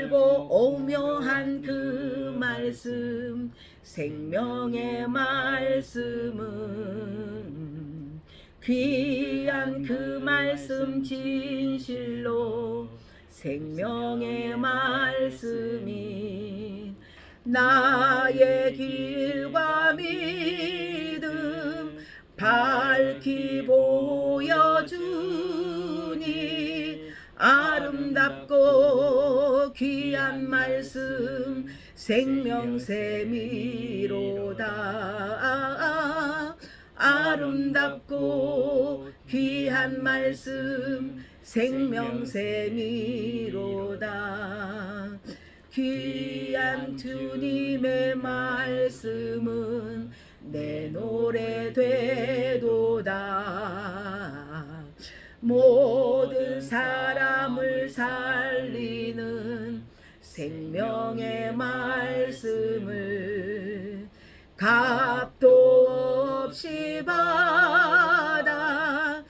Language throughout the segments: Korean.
길고 오묘한 그 말씀, 생명의 말씀은 귀한 그 말씀, 진실로 생명의 말씀이 나의 길과 믿음 밝히 보여주니 아름답고 귀한 말씀, 생명샘이로다. 아름답고 귀한 말씀, 생명샘이로다. 귀한 주님의 말씀은 내 노래 되도다. 모든 사람을 살리는 생명의 말씀을 값도 없이 받아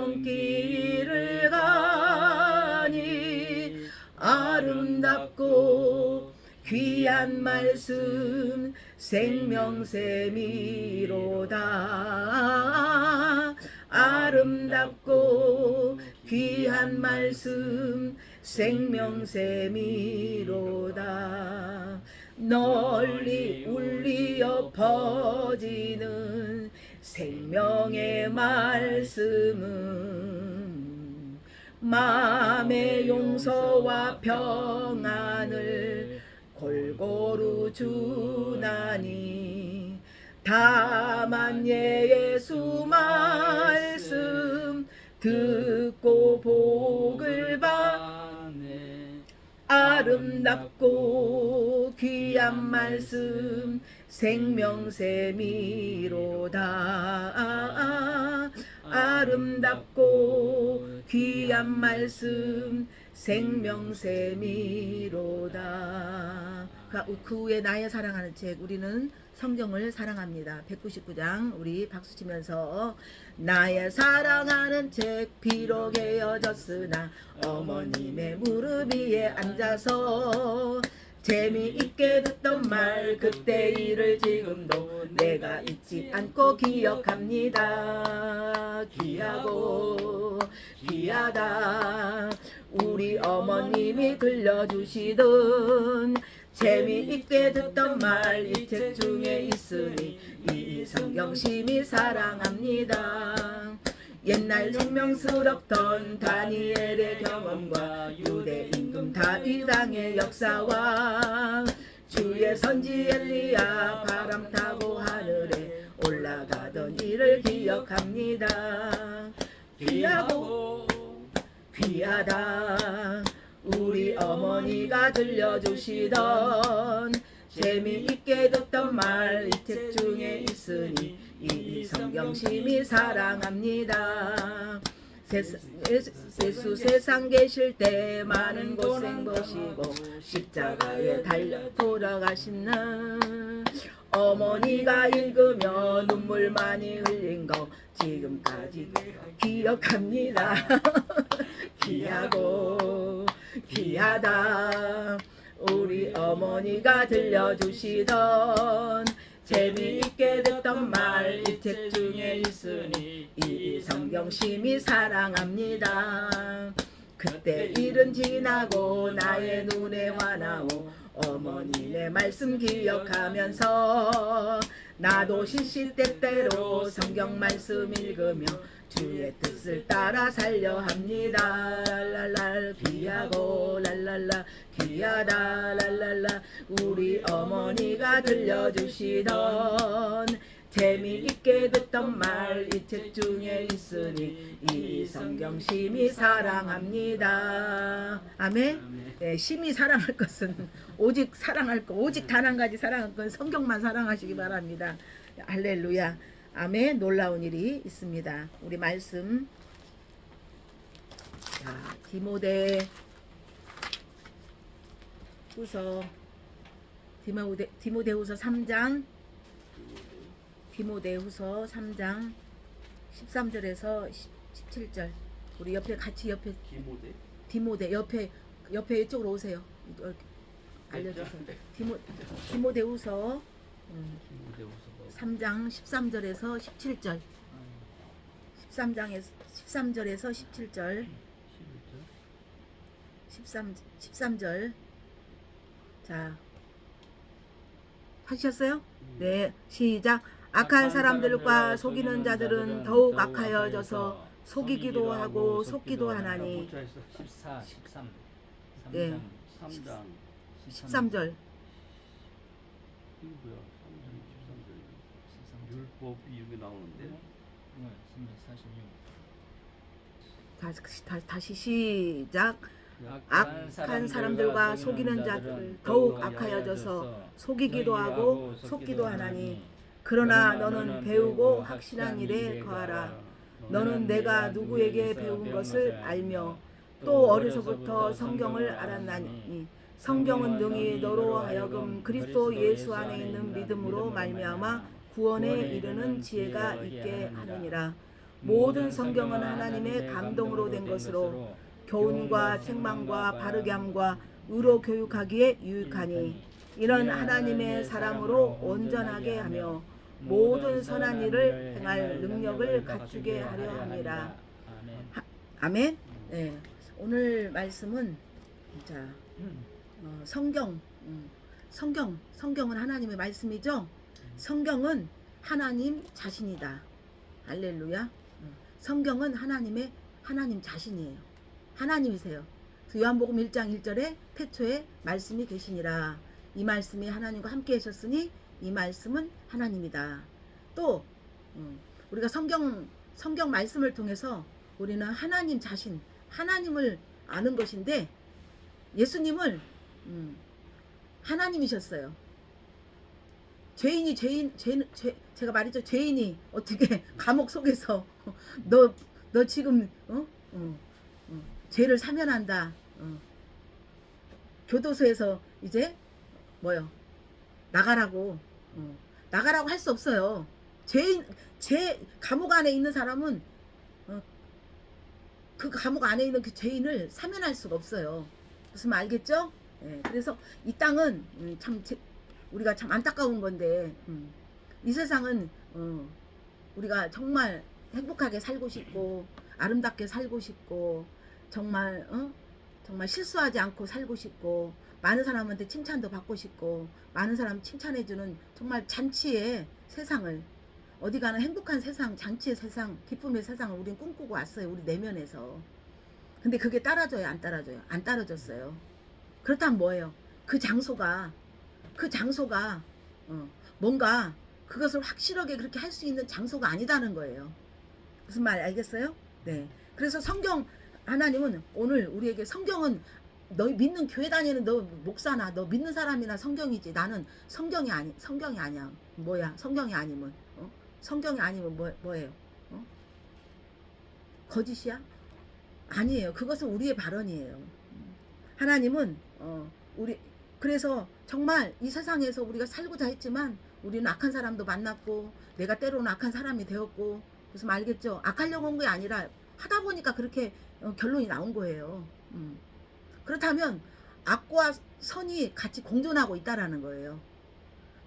생명길을 가니 아름답고 귀한 말씀, 생명샘이로다. 아름답고 귀한 말씀, 생명샘이로다. 널리 울리어 퍼지는 생명의 말씀은 마음의 용서와 평안을 골고루 주나니 다만 예수 말씀 듣고 복을 받네. 아름답고 귀한 말씀, 생명샘이로다. 아름답고 귀한 말씀, 생명샘이로다. 그 후에 나의 사랑하는 책, 우리는 성경을 사랑합니다. 199장 우리 박수 치면서 나의 사랑하는 책 비록 헤어졌으나 어머님의 무릎 위에 앉아서 재미있게 듣던 말 그때 일을 지금도 내가 잊지 않고 기억합니다. 귀하고 귀하다. 우리 어머님이 들려주시던 재미있게 듣던 말 이 책 중에 있으니 이 성경 심히 사랑합니다. 옛날 생명스럽던 다니엘의 경험과 유대 임금 다윗왕의 역사와 주의 선지 엘리야 바람 타고 하늘에 올라가던 일을 기억합니다. 귀하고 귀하다. 우리 어머니가 들려주시던 재미있게 듣던 말 이 책 중에 있으니 이 성경 심히 사랑합니다. 예수 세상 계실 때 많은 고생 보시고 십자가에 달려 돌아가신 날 어머니가 읽으며 눈물 많이 흘린 거 지금까지 기억합니다. 귀하고 귀하다. 우리 어머니가 들려주시던 재미있게 듣던 말 이 책 중에 있으니 이 성경 심히 사랑합니다. 그때 일은 지나고 나의 눈에 화나오 어머니의 말씀 기억하면서 나도 시시때때로 성경 말씀 읽으며 주의 뜻을 따라 살려 합니다. 랄랄라 귀하고 랄랄라 귀하다 랄랄라. 우리 어머니가 들려주시던 재미있게 듣던 말 이 책 중에 있으니 이 성경 심히 사랑합니다. 아멘. 네, 심히 사랑할 것은 오직 사랑할 것, 오직 단 한 가지 사랑할 건 성경만 사랑하시기 바랍니다. 할렐루야. 아멘. 놀라운 일이 있습니다. 우리 말씀, 자, 디모데후서 3장, 디모데후서 3장 13절에서 17절. 우리 옆에 같이 디모데 옆에 옆에 이쪽으로 오세요. 이렇게 알려주세요. 디모데후서 디모데후서 3장 13절에서 17절. 13장에서 13절에서 17절. 13절. 자, 하셨어요? 네, 시작. 악한 사람들과 속이는 자들은 더욱 악하여져서 속이기도 하고 속기도 하나니. 14, 13, 네. 3장 13절. 이거 뭐야? 3장 13절 율법이 이렇게 나오는데 다시 시작. 악한 악한 사람들과 속이는 자들을 더욱 악하여져서 속이기도 하고 속기도 하나니. 그러나 너는 배우고 확실한 일에 거하라. 너는 내가 누구에게 배운 것을 알며 또 어려서부터 성경을 알았나니 성경은 능히 너로 하여금 그리스도 예수 안에 있는 믿음으로 말미암아 구원에 이르는 지혜가 있게 하느니라. 모든 성경은 하나님의 감동으로 된 것으로 교훈과 책망과 바르게 함과 의로 교육하기에 유익하니 이런 하나님의 사람으로 온전하게 하며 모든 선한 일을 행할 능력을 갖추게 하려 함이라. 아멘. 네. 오늘 말씀은 자 성경은 하나님의 말씀이죠. 성경은 하나님 자신이다. 할렐루야. 성경은 하나님 자신이에요. 하나님이세요. 요한복음 1장 1절에 태초에 말씀이 계시니라. 이 말씀이 하나님과 함께 하셨으니 이 말씀은 하나님이다. 또 우리가 성경 말씀을 통해서 우리는 하나님 자신, 하나님을 아는 것인데 예수님을 하나님이셨어요. 제가 말했죠. 죄인이 어떻게 감옥 속에서 너 지금 죄를 사면한다. 교도소에서 이제 뭐요? 나가라고 할 수 없어요. 감옥 안에 있는 사람은 그 감옥 안에 있는 그 죄인을 사면할 수가 없어요. 무슨 말 알겠죠? 예, 그래서 이 땅은 우리가 참 안타까운 건데 이 세상은 우리가 정말 행복하게 살고 싶고 아름답게 살고 싶고 정말 실수하지 않고 살고 싶고 많은 사람한테 칭찬도 받고 싶고 많은 사람 칭찬해주는 정말 잔치의 세상을 어디 가는 행복한 세상, 잔치의 세상, 기쁨의 세상을 우린 꿈꾸고 왔어요. 우리 내면에서. 근데 그게 따라줘요? 안 따라줘요? 안 따라줬어요. 그렇다면 뭐예요? 그 장소가 뭔가 그것을 확실하게 그렇게 할 수 있는 장소가 아니다는 거예요. 무슨 말 알겠어요? 네. 그래서 하나님은 오늘 우리에게 성경은 너 믿는 교회 다니는 너 목사나 너 믿는 사람이나 성경이지. 나는 성경이 아니야. 뭐야? 성경이 아니면 성경이 아니면 뭐예요? 거짓이야? 아니에요. 그것은 우리의 발언이에요. 하나님은 그래서 정말 이 세상에서 우리가 살고자 했지만 우리는 악한 사람도 만났고 내가 때로는 악한 사람이 되었고 무슨 알겠죠? 악하려고 한 게 아니라 하다 보니까 그렇게 결론이 나온 거예요. 그렇다면 악과 선이 같이 공존하고 있다라는 거예요.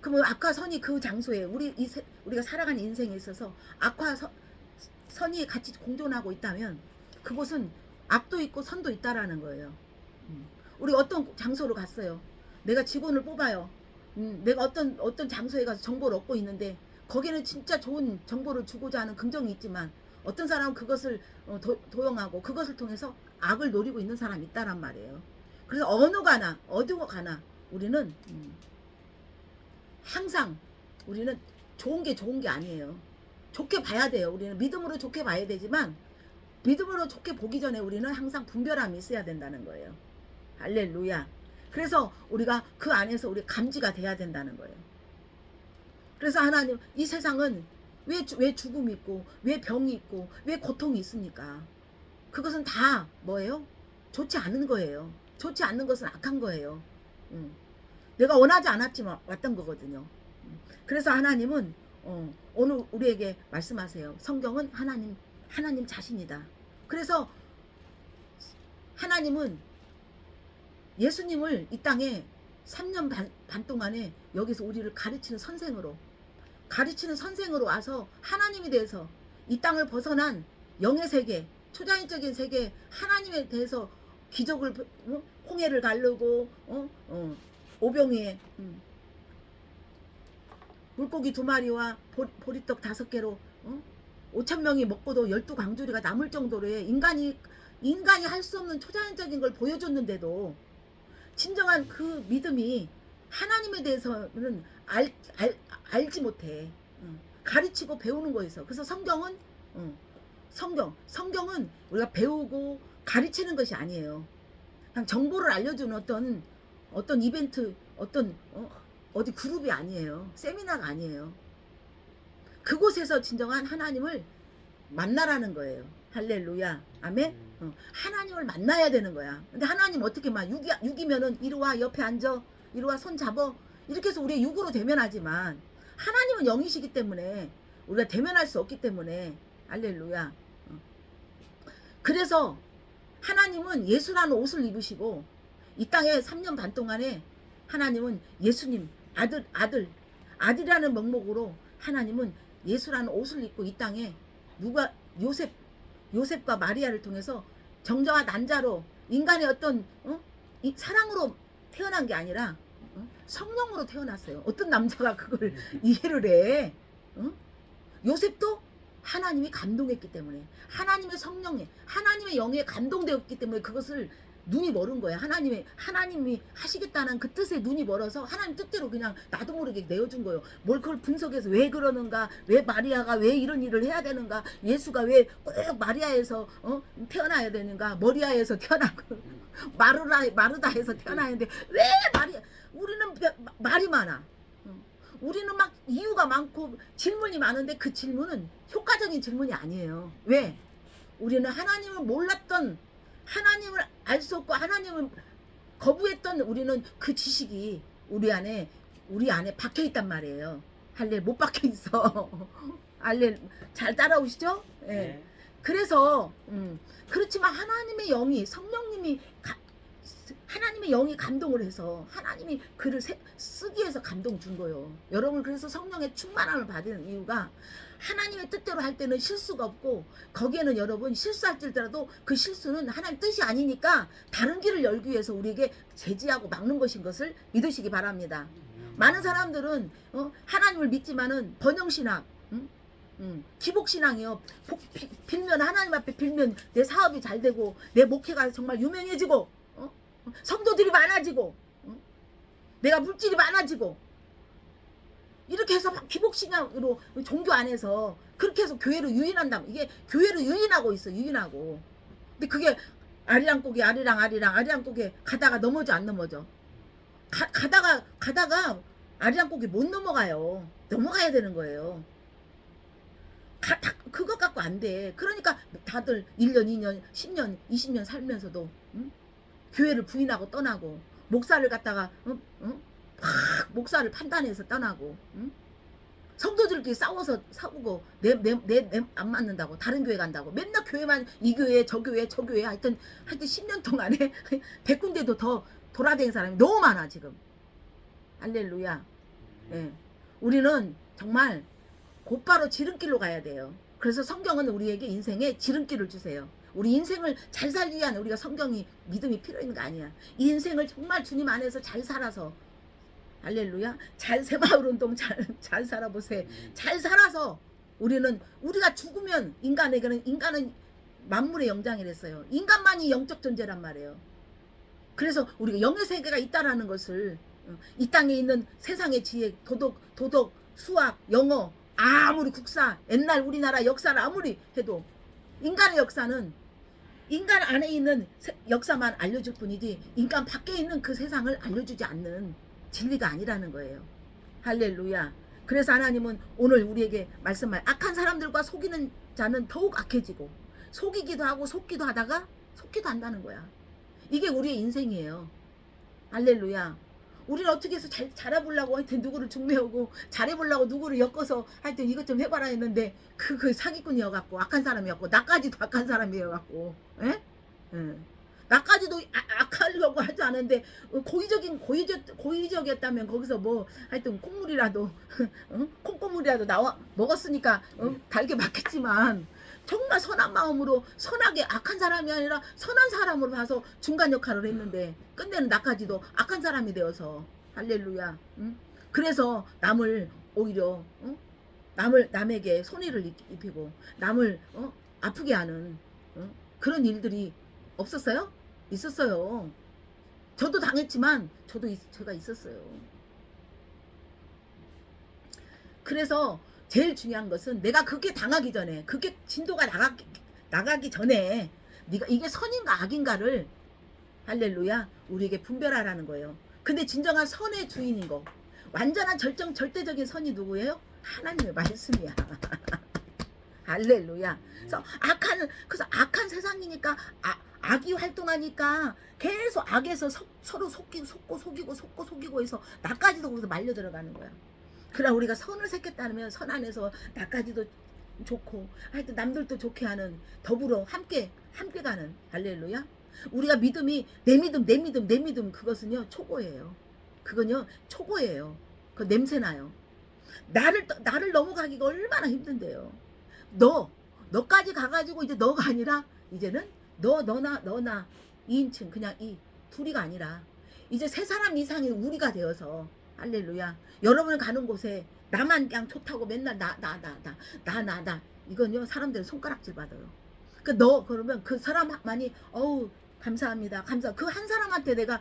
그러면 악과 선이 그 장소에 우리가 살아가는 인생에 있어서 악과 선이 같이 공존하고 있다면 그곳은 악도 있고 선도 있다라는 거예요. 우리 어떤 장소로 갔어요. 내가 직원을 뽑아요. 내가 어떤 장소에 가서 정보를 얻고 있는데 거기는 진짜 좋은 정보를 주고자 하는 긍정이 있지만 어떤 사람은 그것을 도용하고 그것을 통해서 악을 노리고 있는 사람이 있다란 말이에요. 그래서 어디로 가나 우리는 항상 우리는 좋은 게 아니에요. 좋게 봐야 돼요. 우리는 믿음으로 좋게 봐야 되지만 믿음으로 좋게 보기 전에 우리는 항상 분별함이 있어야 된다는 거예요. 할렐루야. 그래서 우리가 그 안에서 우리 감지가 돼야 된다는 거예요. 그래서 하나님, 이 세상은 왜 죽음이 있고 왜 병이 있고 왜 고통이 있습니까? 그것은 다 뭐예요? 좋지 않은 거예요. 좋지 않는 것은 악한 거예요. 내가 원하지 않았지만 왔던 거거든요. 그래서 하나님은 오늘 우리에게 말씀하세요. 성경은 하나님 자신이다. 그래서 하나님은 예수님을 이 땅에 3년 반 동안에 여기서 우리를 가르치는 선생으로 와서 하나님에 대해서 이 땅을 벗어난 영의 세계, 초자연적인 세계, 하나님에 대해서 기적을, 홍해를 가르고 오병이에 물고기 2마리와 보리떡 5개로 5,000명이 먹고도 12광주리가 남을 정도로의 인간이 할 수 없는 초자연적인 걸 보여줬는데도 진정한 그 믿음이 하나님에 대해서는 알지 못해. 가르치고 배우는 거에서. 그래서 성경은 우리가 배우고 가르치는 것이 아니에요. 그냥 정보를 알려주는 어떤 이벤트, 어디 그룹이 아니에요. 세미나가 아니에요. 그곳에서 진정한 하나님을 만나라는 거예요. 할렐루야. 아멘. 하나님을 만나야 되는 거야. 근데 하나님 어떻게 막 육이면은 이리 와, 옆에 앉아, 이리 와, 손 잡어, 이렇게 해서 우리의 육으로 대면하지만 하나님은 영이시기 때문에 우리가 대면할 수 없기 때문에 할렐루야. 그래서 하나님은 예수라는 옷을 입으시고 이 땅에 3년 반 동안에 하나님은 예수님 아들이라는 명목으로 하나님은 예수라는 옷을 입고 이 땅에 요셉과 마리아를 통해서 정정한 난자로 인간의 어떤 사랑으로 태어난 게 아니라 성령으로 태어났어요. 어떤 남자가 그걸 이해를 해? 요셉도 하나님이 감동했기 때문에, 하나님의 성령에, 하나님의 영에 감동되었기 때문에 그것을 눈이 멀은 거야. 하나님이 하시겠다는 그 뜻에 눈이 멀어서 하나님 뜻대로 그냥 나도 모르게 내어준 거예요. 뭘 그걸 분석해서 왜 그러는가, 왜 마리아가 왜 이런 일을 해야 되는가, 예수가 왜 꼭 마리아에서 태어나야 되는가, 머리아에서 태어나고 마르다에서 태어나야 되는데 왜 마리아. 우리는 말이 많아. 우리는 막 이유가 많고 질문이 많은데 그 질문은 효과적인 질문이 아니에요. 왜? 우리는 하나님을 몰랐던, 하나님을 알 수 없고 하나님을 거부했던 우리는 그 지식이 우리 안에 박혀 있단 말이에요. 할렐 못 박혀 있어. 할렐 잘 따라오시죠? 예. 네. 그래서 그렇지만 하나님의 영이, 성령님이 하나님의 영이 감동을 해서 하나님이 글을 쓰기 위해서 감동 준 거예요. 여러분, 그래서 성령의 충만함을 받는 이유가 하나님의 뜻대로 할 때는 실수가 없고, 거기에는 여러분 실수할지라도 그 실수는 하나님 뜻이 아니니까 다른 길을 열기 위해서 우리에게 제지하고 막는 것인 것을 믿으시기 바랍니다. 많은 사람들은 하나님을 믿지만은 번영신학, 기복신앙이요. 빌면, 하나님 앞에 빌면 내 사업이 잘 되고 내 목회가 정말 유명해지고 성도들이 많아지고 내가 물질이 많아지고 이렇게 해서 막 기복신앙으로 종교 안에서 그렇게 해서 교회를 유인한다. 이게 교회를 유인하고 있어. 유인하고. 근데 그게 아리랑고개 아리랑고개 가다가 넘어져 안 넘어져? 가다가 아리랑고개 못 넘어가요. 넘어가야 되는 거예요. 그것 갖고 안 돼. 그러니까 다들 1년 2년 10년 20년 살면서도 교회를 부인하고 떠나고, 목사를 갖다가 목사를 판단해서 떠나고, 성도들끼리 싸우고 내 안 맞는다고 다른 교회 간다고 맨날 교회만, 이 교회 저 교회 하여튼 10년 동안에 100군데도 더 돌아다니는 사람이 너무 많아 지금. 할렐루야. 예. 우리는 정말 곧바로 지름길로 가야 돼요. 그래서 성경은 우리에게 인생에 지름길을 주세요. 우리 인생을 잘 살기 위한 우리가 성경이, 믿음이 필요 있는 거 아니야. 이 인생을 정말 주님 안에서 잘 살아서, 할렐루야, 새마을 운동 잘 살아보세요. 잘 살아서 우리가 죽으면 인간은 만물의 영장이랬어요. 인간만이 영적 존재란 말이에요. 그래서 우리가 영의 세계가 있다라는 것을, 이 땅에 있는 세상의 지혜, 도덕, 수학, 영어, 아무리 국사, 옛날 우리나라 역사를 아무리 해도 인간의 역사는 인간 안에 있는 역사만 알려줄 뿐이지 인간 밖에 있는 그 세상을 알려주지 않는 진리가 아니라는 거예요. 할렐루야. 그래서 하나님은 오늘 우리에게 말씀하여, 악한 사람들과 속이는 자는 더욱 악해지고, 속이기도 하고 속기도 하다가 속기도 한다는 거야. 이게 우리의 인생이에요. 할렐루야. 우리는 어떻게 해서 잘해보려고 하여튼 누구를 중매하고 잘해보려고 누구를 엮어서 하여튼 이것 좀 해봐라 했는데 그 사기꾼이어갖고 악한 사람이었고, 나까지도 악한 사람이어갖고, 예? 나까지도 악하려고 하지 않은데 고의적이었다면 거기서 뭐 하여튼 콩물이라도 콩고물이라도 나와 먹었으니까 달게 맞겠지만 정말 선한 마음으로 선하게 악한 사람이 아니라 선한 사람으로 봐서 중간 역할을 했는데 끝내는 나까지도 악한 사람이 되어서 할렐루야. 그래서 남을 오히려 남에게 손해를 입히고 남을 아프게 하는 그런 일들이 없었어요? 있었어요. 저도 당했지만 제가 있었어요. 그래서 제일 중요한 것은 내가 그렇게 당하기 전에 그게 진도가 나가기 전에 네가 이게 선인가 악인가를 할렐루야 우리에게 분별하라는 거예요. 근데 진정한 선의 주인인 거 완전한 절대적인 선이 누구예요? 하나님의 말씀이야. 할렐루야. 그래서 악한 세상이니까 악이 활동하니까 계속 악에서 서로 속이고 해서 나까지도 거기서 말려 들어가는 거야. 그러나 우리가 선을 택했다면 선 안에서 나까지도 좋고 하여튼 남들도 좋게 하는 더불어 함께 가는 할렐루야. 우리가 믿음이 내 믿음 그것은요 초고예요. 그건요 초고예요. 그 냄새나요. 나를 넘어가기가 얼마나 힘든데요. 너까지 가가지고 이제 너가 아니라 이제는 너나 2인칭 그냥 이 둘이가 아니라 이제 세 사람 이상이 우리가 되어서 할렐루야. 여러분 가는 곳에 나만 그냥 좋다고 맨날 나 이건요 사람들은 손가락질 받아요. 그러면 그 사람만이 어우 감사합니다. 그 한 사람한테 내가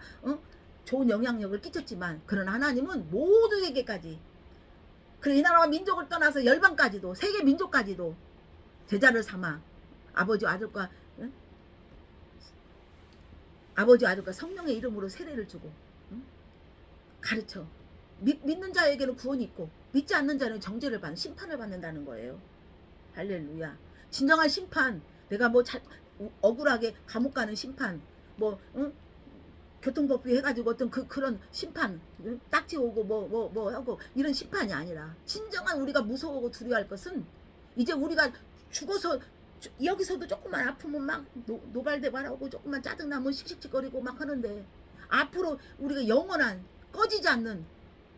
좋은 영향력을 끼쳤지만 그러나 하나님은 모두에게까지 그래 이 나라와 민족을 떠나서 열방까지도 세계 민족까지도 제자를 삼아 아버지 아들과 성령의 이름으로 세례를 주고 가르쳐 믿는 자에게는 구원이 있고 믿지 않는 자는 정죄를 받는 심판을 받는다는 거예요. 할렐루야. 진정한 심판 내가 뭐 억울하게 감옥 가는 심판 교통법규 해가지고 어떤 그런 심판 딱지 오고 뭐 하고 이런 심판이 아니라 진정한 우리가 무서워하고 두려워할 것은 이제 우리가 죽어서 여기서도 조금만 아프면 막 노발대발하고 조금만 짜증나면 씩씩거리고 막 하는데 앞으로 우리가 영원한 꺼지지 않는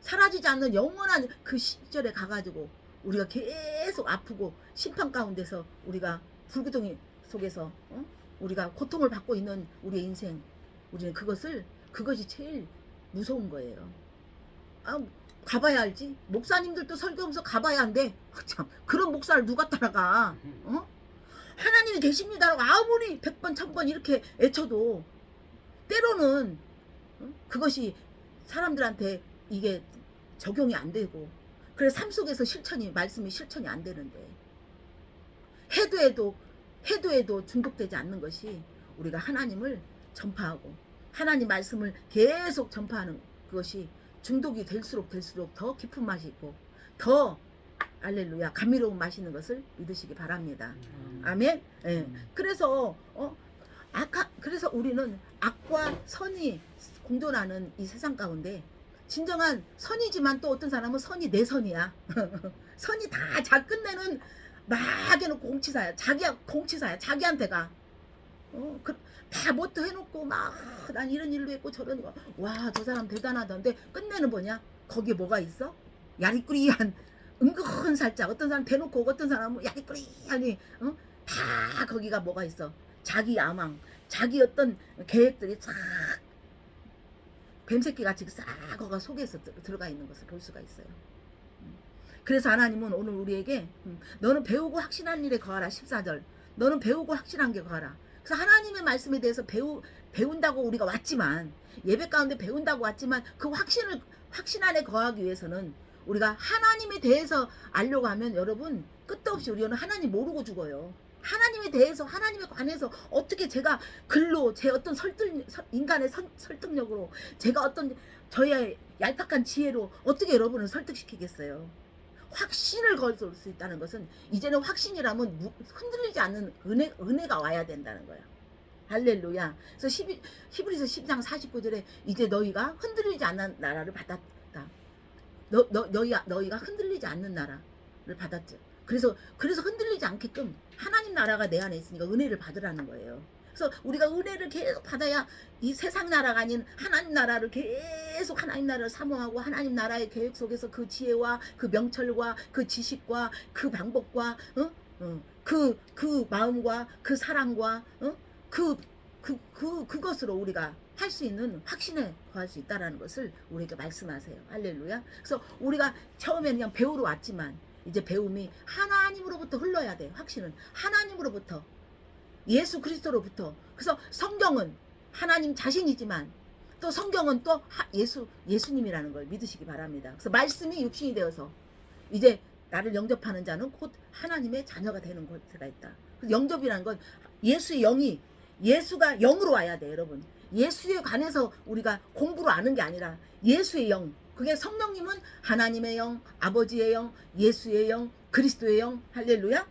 사라지지 않는 영원한 그 시절에 가가지고 우리가 계속 아프고 심판 가운데서 우리가 불구덩이 속에서 우리가 고통을 받고 있는 우리의 인생 우리는 그것이 제일 무서운 거예요. 가봐야 알지. 목사님들도 설교하면서 가봐야 한대. 참 그런 목사를 누가 따라가. 하나님이 계십니다라고 아무리 100번 1000번 이렇게 외쳐도 때로는 그것이 사람들한테 이게 적용이 안 되고 그래서 삶 속에서 말씀이 실천이 안 되는데 해도 중독되지 않는 것이 우리가 하나님을 전파하고 하나님 말씀을 계속 전파하는 그것이 중독이 될수록 더 깊은 맛이 있고 더 할렐루야 감미로운 맛이 있는 것을 믿으시기 바랍니다. 아멘. 예. 그래서 그래서 우리는 악과 선이 공존하는 이 세상 가운데 진정한 선이지만 또 어떤 사람은 선이 내 선이야. 선이 다 잘 끝내는 막 해놓고 공치사야. 자기한테 가. 다 뭣도 해놓고 막 난 이런 일로 했고 저런 거. 와 저 사람 대단하던데 끝내는 뭐냐? 거기에 뭐가 있어? 야리꾸리한 은근 살짝 어떤 사람 대놓고 어떤 사람은 야리꾸리하니 다 거기가 뭐가 있어? 자기 야망, 자기 어떤 계획들이 싹 뱀새끼같이 싹 거가 속에서 들어가 있는 것을 볼 수가 있어요. 그래서 하나님은 오늘 우리에게 너는 배우고 확신한 일에 거하라. 14절 너는 배우고 확신한 게 거하라. 그래서 하나님의 말씀에 대해서 배운다고 우리가 왔지만 예배 가운데 배운다고 왔지만 그 확신 안에 거하기 위해서는 우리가 하나님에 대해서 알려고 하면 여러분 끝도 없이 우리는 하나님 모르고 죽어요. 하나님에 대해서 하나님에 관해서 어떻게 제가 글로 제 어떤 인간의 설득력으로 제가 어떤 저의 얄팍한 지혜로 어떻게 여러분을 설득시키겠어요. 확신을 걸 수 있다는 것은 이제는 확신이라면 흔들리지 않는 은혜가 와야 된다는 거야. 할렐루야. 그래서 히브리서 10장 49절에 이제 너희가 흔들리지 않는 나라를 받았다. 너희가 흔들리지 않는 나라를 받았죠. 그래서 흔들리지 않게끔 하나님 나라가 내 안에 있으니까 은혜를 받으라는 거예요. 그래서 우리가 은혜를 계속 받아야 이 세상 나라가 아닌 하나님 나라를 계속 하나님 나라를 사모하고 하나님 나라의 계획 속에서 그 지혜와 그 명철과 그 지식과 그 방법과 그 마음과 그 사랑과 그것으로 우리가 할 수 있는 확신에 거할 수 있다라는 것을 우리에게 말씀하세요. 할렐루야. 그래서 우리가 처음에는 그냥 배우러 왔지만 이제 배움이 하나님으로부터 흘러야 돼. 확신은 하나님으로부터, 예수 그리스도로부터. 그래서 성경은 하나님 자신이지만 또 성경은 또 예수님이라는 걸 믿으시기 바랍니다. 그래서 말씀이 육신이 되어서 이제 나를 영접하는 자는 곧 하나님의 자녀가 되는 곳에가 있다. 영접이라는 건 예수의 영이, 예수가 영으로 와야 돼, 여러분. 예수에 관해서 우리가 공부로 아는 게 아니라 예수의 영, 그게 성령님은 하나님의 영, 아버지의 영, 예수의 영, 그리스도의 영, 할렐루야.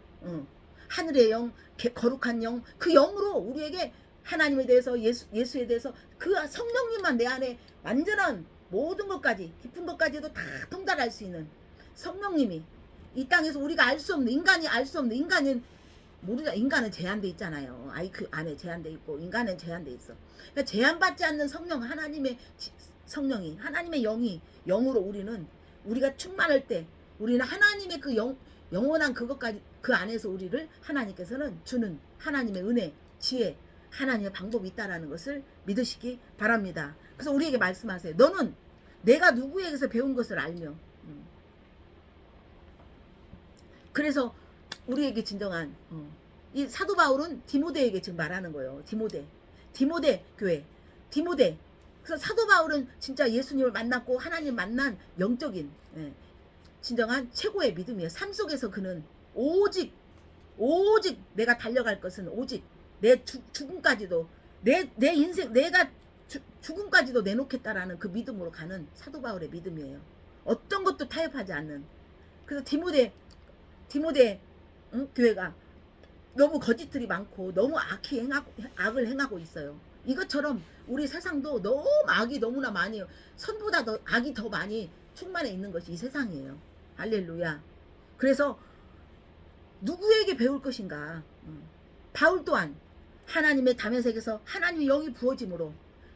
하늘의 영, 거룩한 영, 그 영으로 우리에게 하나님에 대해서 예수에 대해서 그 성령님만 내 안에 완전한 모든 것까지, 깊은 것까지도 다 통달할 수 있는 성령님이 이 땅에서 우리가 알 수 없는, 인간이 알 수 없는, 인간은 제한돼 있잖아요. 그 안에 제한돼 있고 인간은 제한돼 있어. 그러니까 제한받지 않는 성령, 하나님의 성령이, 하나님의 영으로 우리가 충만할 때 우리는 하나님의 그 영원한 그것까지, 그 안에서 우리를 하나님께서는 주는 하나님의 은혜, 지혜, 하나님의 방법이 있다라는 것을 믿으시기 바랍니다. 그래서 우리에게 말씀하세요. 너는 내가 누구에게서 배운 것을 알며. 그래서 우리에게 진정한 이 사도 바울은 디모데에게 지금 말하는 거예요. 디모데 교회, 디모데. 그래서 사도 바울은 진짜 예수님을 만났고 하나님 만난 영적인 진정한 최고의 믿음이에요. 삶 속에서 그는 오직 내가 달려갈 것은 오직 내 죽음까지도 내 인생 내가 죽음까지도 내놓겠다라는 그 믿음으로 가는 사도 바울의 믿음이에요. 어떤 것도 타협하지 않는. 그래서 디모데 교회가 너무 거짓들이 많고 너무 악을 행하고 있어요. 이것처럼 우리 세상도 너무 악이 너무나 많이, 선보다 더 악이 더 많이 충만해 있는 것이 이 세상이에요. 할렐루야. 그래서 누구에게 배울 것인가. 바울 또한 하나님의 다메섹에서 하나님의 영이 부어짐으로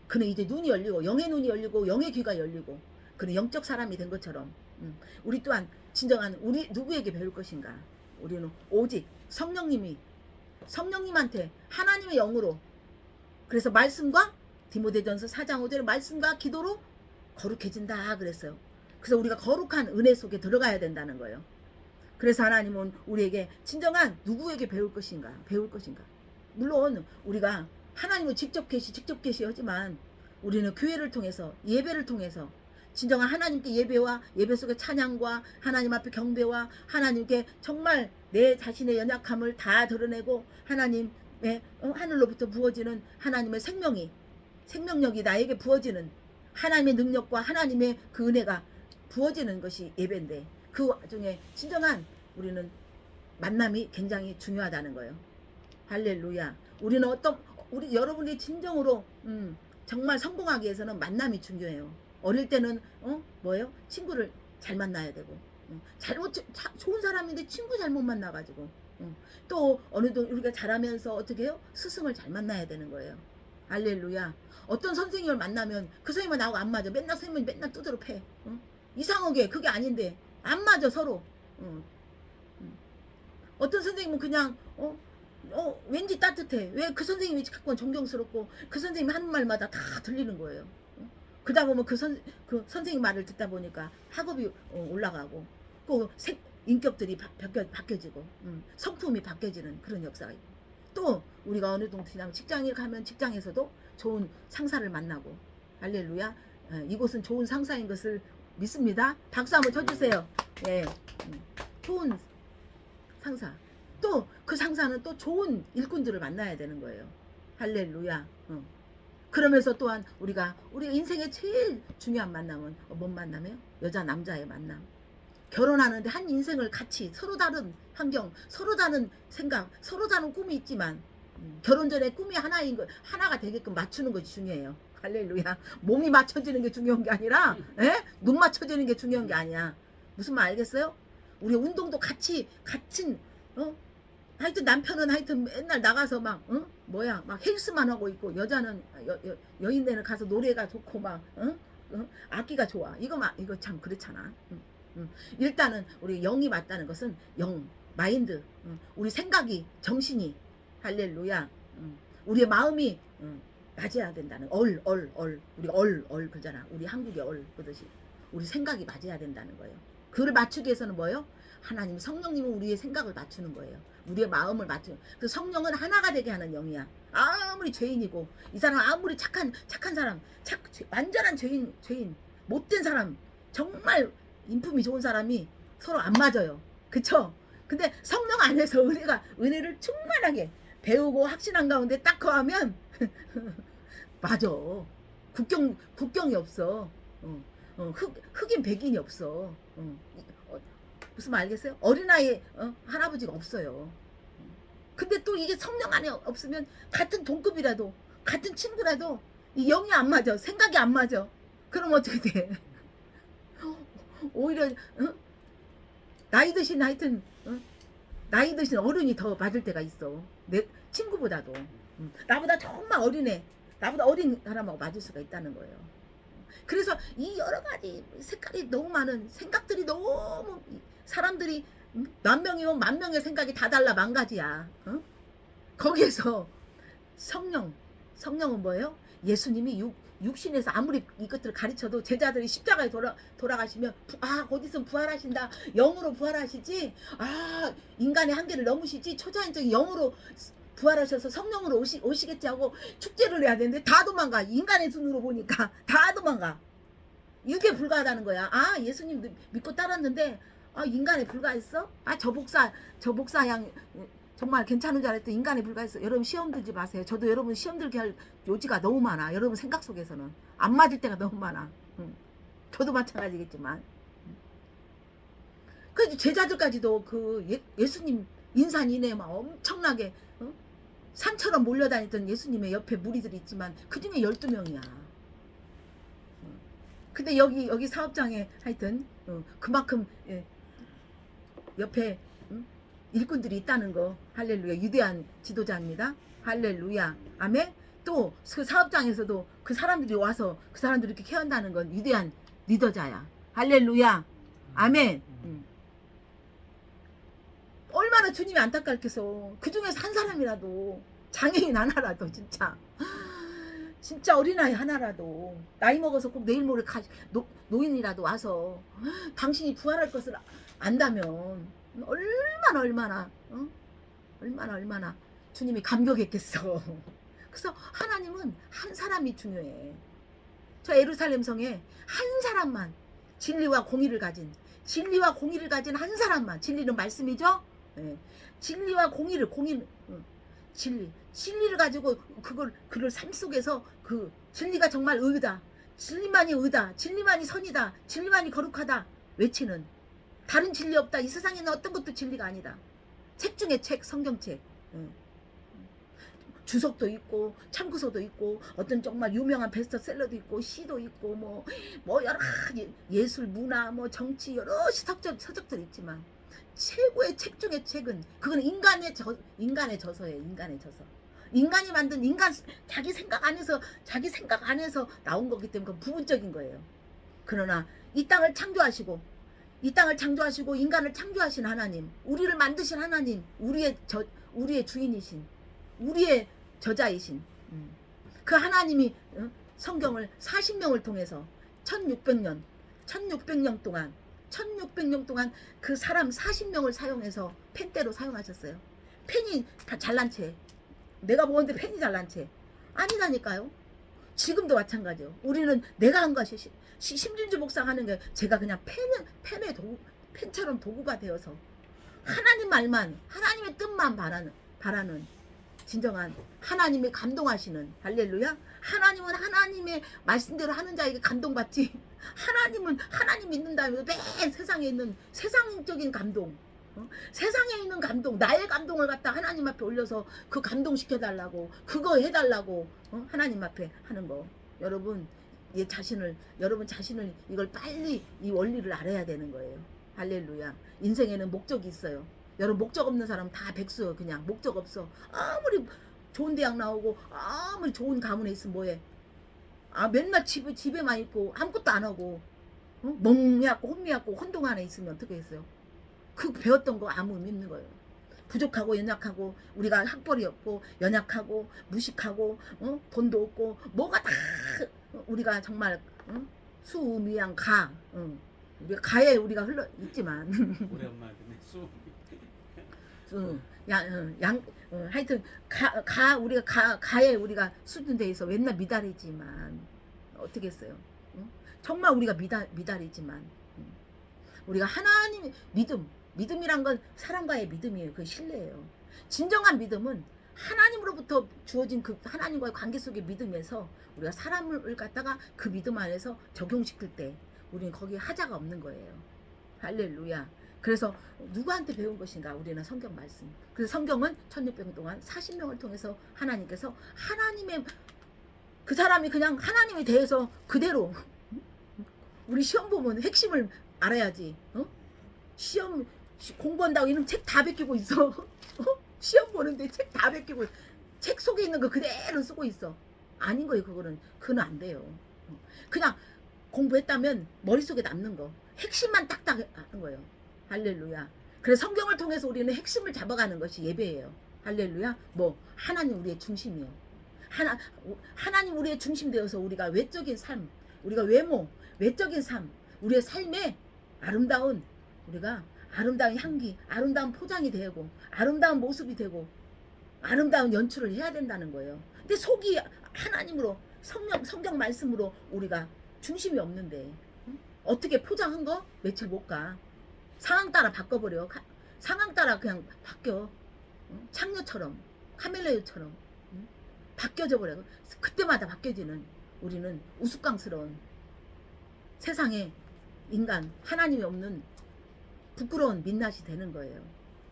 그는 이제 눈이 열리고, 영의 눈이 열리고 영의 귀가 열리고 그는 영적 사람이 된 것처럼 우리 또한 진정한 우리 누구에게 배울 것인가. 우리는 오직 성령님한테 하나님의 영으로, 그래서 말씀과 디모데전서 4장 5절에 말씀과 기도로 거룩해진다 그랬어요. 그래서 우리가 거룩한 은혜 속에 들어가야 된다는 거예요. 그래서 하나님은 우리에게 진정한 누구에게 배울 것인가. 물론 우리가 하나님을 직접 계시하지만 우리는 교회를 통해서, 예배를 통해서 진정한 하나님께 예배와 예배 속의 찬양과 하나님 앞에 경배와 하나님께 정말 내 자신의 연약함을 다 드러내고 하나님의 하늘로부터 부어지는 하나님의 생명력이 나에게 부어지는 하나님의 능력과 하나님의 그 은혜가 부어지는 것이 예배인데, 그 와중에 진정한 우리는 만남이 굉장히 중요하다는 거예요. 할렐루야. 우리 여러분이 진정으로 정말 성공하기 위해서는 만남이 중요해요. 어릴 때는 친구를 잘 만나야 되고, 좋은 사람인데 친구 잘못 만나가지고, 또 어느덧 우리가 자라면서 어떻게 해요? 스승을 잘 만나야 되는 거예요. 할렐루야. 어떤 선생님을 만나면 그 선생님은 나하고 안 맞아. 선생님은 맨날 두드러 패. 이상하게 그게 아닌데 안 맞아 서로. 어떤 선생님은 그냥 왠지 따뜻해. 왜 그 선생님이 자꾸 존경스럽고 그 선생님 하는 말마다 다 들리는 거예요. 그러다 보면 그 선생님 말을 듣다 보니까 학업이 올라가고 또 인격들이 바뀌어지고 성품이 바뀌어지는 그런 역사가 있고, 또 우리가 어느 정도 지나면 직장에 가면 직장에서도 좋은 상사를 만나고, 할렐루야. 이곳은 좋은 상사인 것을 믿습니다. 박수 한번 쳐주세요. 예, 좋은 상사. 또 그 상사는 또 좋은 일꾼들을 만나야 되는 거예요. 할렐루야. 그러면서 또한 우리가 인생의 제일 중요한 만남은 뭔 만남이에요? 여자 남자의 만남. 결혼하는데 한 인생을 같이 서로 다른 환경, 서로 다른 생각, 서로 다른 꿈이 있지만 결혼 전에 꿈이 하나가 되게끔 맞추는 것이 중요해요. 할렐루야. 몸이 맞춰지는 게 중요한 게 아니라 눈 맞춰지는 게 중요한 게 아니야. 무슨 말 알겠어요? 우리 운동도 같은 하여튼 남편은 하여튼 맨날 나가서 막 뭐야 막 헬스만 하고 있고 여자는 여인네는 가서 노래가 좋고 막 악기가 좋아. 이거 참 그렇잖아. 일단은 우리 영이 맞다는 것은 영 마인드 우리 생각이 정신이 할렐루야 우리의 마음이 맞아야 된다는 우리 얼 그러잖아. 우리 한국의 얼 그듯이 우리 생각이 맞아야 된다는 거예요. 그를 맞추기 위해서는 뭐예요? 하나님 성령님은 우리의 생각을 맞추는 거예요. 우리의 마음을 맞추는. 그 성령은 하나가 되게 하는 영이야. 아무리 죄인이고 이 사람 아무리 착한 사람 완전한 죄인 못된 사람 정말 인품이 좋은 사람이 서로 안 맞아요. 그쵸? 근데 성령 안에서 은혜를 충만하게 배우고 확신한 가운데 딱 거하면 맞아. 국경이 없어. 흑인 백인이 없어. 무슨 말 알겠어요? 어린아이 할아버지가 없어요. 근데 또 이게 성령 안에 없으면 같은 동급이라도 같은 친구라도 이 영이 안 맞아. 생각이 안 맞아. 그럼 어떻게 돼? 오히려 나이 드신 하여튼 나이 드신 어른이 더 맞을 때가 있어. 내 친구보다도 나보다 정말 어린애 나보다 어린 사람하고 맞을 수가 있다는 거예요. 그래서 이 여러 가지 색깔이 너무 많은 생각들이 너무 사람들이 만 명이면 만 명의 생각이 다 달라 만 가지야. 거기에서 성령은 뭐예요? 예수님이 육신에서 아무리 이것들을 가르쳐도 제자들이 십자가에 돌아가시면 곧 있으면 부활하신다. 영으로 부활하시지. 인간의 한계를 넘으시지. 초자연적인 영으로 부활하셔서 성령으로 오시겠지 하고 축제를 해야 되는데 다 도망가. 인간의 눈으로 보니까 다 도망가. 이게 불가하다는 거야. 예수님 믿고 따랐는데 인간에 불과했어? 저 목사양 정말 괜찮은 줄 알았더니 인간에 불과했어. 여러분 시험 들지 마세요. 저도 여러분 시험 들게 할 요지가 너무 많아. 여러분 생각 속에서는 안 맞을 때가 너무 많아. 저도 마찬가지겠지만 그 제자들까지도 그 예수님 인산인해 막 엄청나게 산처럼 몰려다니던 예수님의 옆에 무리들이 있지만 그 중에 12명이야. 근데 여기 사업장에 하여튼 그만큼 옆에 일꾼들이 있다는 거. 할렐루야. 위대한 지도자입니다. 할렐루야. 아멘. 또 그 사업장에서도 그 사람들이 와서 그 사람들을 이렇게 케어한다는 건 위대한 리더자야. 할렐루야. 아멘. 얼마나 주님이 안타깝겠어. 그 중에서 한 사람이라도 장애인 하나라도 진짜 어린아이 하나라도 나이 먹어서 꼭 내일 모레 노인이라도 와서 당신이 부활할 것을 안다면 얼마나 주님이 감격했겠어. 그래서 하나님은 한 사람이 중요해. 저 예루살렘 성에 한 사람만 진리와 공의를 가진 한 사람만. 진리는 말씀이죠. 네. 진리와 공의를 진리를 가지고 그를 삶 속에서 그 진리가 정말 의다. 진리만이 의다. 진리만이 선이다. 진리만이 거룩하다. 외치는 다른 진리 없다. 이 세상에는 어떤 것도 진리가 아니다. 책 중에 책, 성경책. 주석도 있고 참고서도 있고 어떤 정말 유명한 베스트셀러도 있고 시도 있고 뭐 여러 가지 예술, 문화, 정치 여러 서적들이 있지만 최고의 책 중에 책은 그건 인간의 저서예요. 인간의 저서. 인간이 만든 자기 생각 안에서 나온 거기 때문에 그건 부분적인 거예요. 그러나 이 땅을 창조하시고 인간을 창조하신 하나님, 우리를 만드신 하나님, 우리의 주인이신, 우리의 저자이신 그 하나님이 성경을 40명을 통해서 1600년 동안 그 사람 40명을 사용해서 펜대로 사용하셨어요. 펜이 다 잘난 채. 내가 보는데 펜이 잘난 채. 아니라니까요. 지금도 마찬가지요. 우리는 내가 한 것이 심진주 목사가 하는 게 제가 그냥 펜처럼 도구가 되어서 하나님 말만, 하나님의 뜻만 바라는 진정한 하나님의 감동하시는 할렐루야. 하나님은 하나님의 말씀대로 하는 자에게 감동받지. 하나님 믿는다면 매 세상에 있는 세상적인 감동, 세상에 있는 감동, 나의 감동을 갖다 하나님 앞에 올려서 그 감동시켜달라고, 그거 해달라고 하나님 앞에 하는 거. 여러분 여러분 자신을 이걸 빨리 이 원리를 알아야 되는 거예요. 할렐루야. 인생에는 목적이 있어요. 여러분 목적 없는 사람은 다 백수예요. 그냥 목적 없어. 아무리 좋은 대학 나오고 아무리 좋은 가문에 있으면 뭐해. 아 맨날 집에만 있고 아무것도 안 하고 멍해갖고 혼미갖고 혼동 안에 있으면 어떻게 했어요. 그 배웠던 거 아무 의미 없는 거예요. 부족하고 연약하고 우리가 학벌이 없고 연약하고 무식하고 돈도 없고 뭐가 다 우리가 정말 수미양 가 우리가 가에 우리가 흘러 있지만 오랜만에 듣네. 하여튼 우리가 가에 우리가 수준돼 있어 맨날 미달이지만 어떻게 했어요? 정말 우리가 미달이지만 우리가 하나님 믿음이란 건 사람과의 믿음이에요. 그 신뢰예요. 진정한 믿음은 하나님으로부터 주어진 그 하나님과의 관계 속의 믿음에서 우리가 사람을 갖다가 그 믿음 안에서 적용시킬 때 우리는 거기에 하자가 없는 거예요. 할렐루야. 그래서 누구한테 배운 것인가? 우리는 성경 말씀. 그래서 성경은 1600년 동안 40명을 통해서 하나님께서 하나님의 그 사람이 그냥 하나님에 대해서 그대로 우리 시험 보면 핵심을 알아야지. 시험 공부한다고 이런 책 다 베끼고 있어. 시험 보는데 책 다 베끼고 책 속에 있는 거 그대로 쓰고 있어. 아닌 거예요. 그거는 안 돼요. 그냥 공부했다면 머릿속에 남는 거 핵심만 딱딱 하는 거예요. 할렐루야. 그래서 성경을 통해서 우리는 핵심을 잡아가는 것이 예배예요. 할렐루야. 하나님 우리의 중심이에요. 하나님 우리의 중심 되어서 우리가 외적인 삶, 우리가 외적인 삶, 우리의 삶에 우리가 아름다운 향기, 아름다운 포장이 되고 아름다운 모습이 되고 아름다운 연출을 해야 된다는 거예요. 근데 속이 하나님으로 성경 말씀으로 우리가 중심이 없는데 어떻게 포장한 거 며칠 못 가. 상황 따라 바꿔버려. 상황 따라 그냥 바뀌어. 창녀처럼 카멜레오처럼 바뀌어져 버려. 그때마다 바뀌어지는 우리는 우스꽝스러운 세상에 인간 하나님이 없는 부끄러운 민낯이 되는 거예요.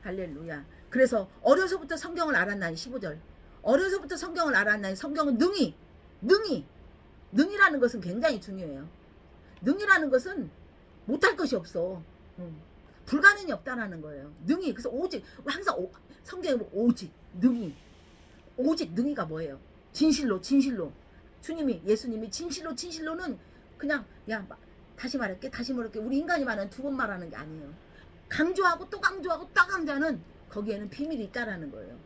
할렐루야. 그래서 어려서부터 성경을 알았나니 15절 어려서부터 성경을 알았나니 성경은 능이라는 것은 굉장히 중요해요. 능이라는 것은 못할 것이 없어. 불가능이 없다라는 거예요. 능이. 그래서 오직 항상 성경에 오직 능이가 뭐예요? 진실로 예수님이 진실로는 그냥 다시 말할게 우리 인간이 말하는 두 번 말하는 게 아니에요. 강조하고 또 강조하고 또 강조하는 거기에는 비밀이 있다라는 거예요.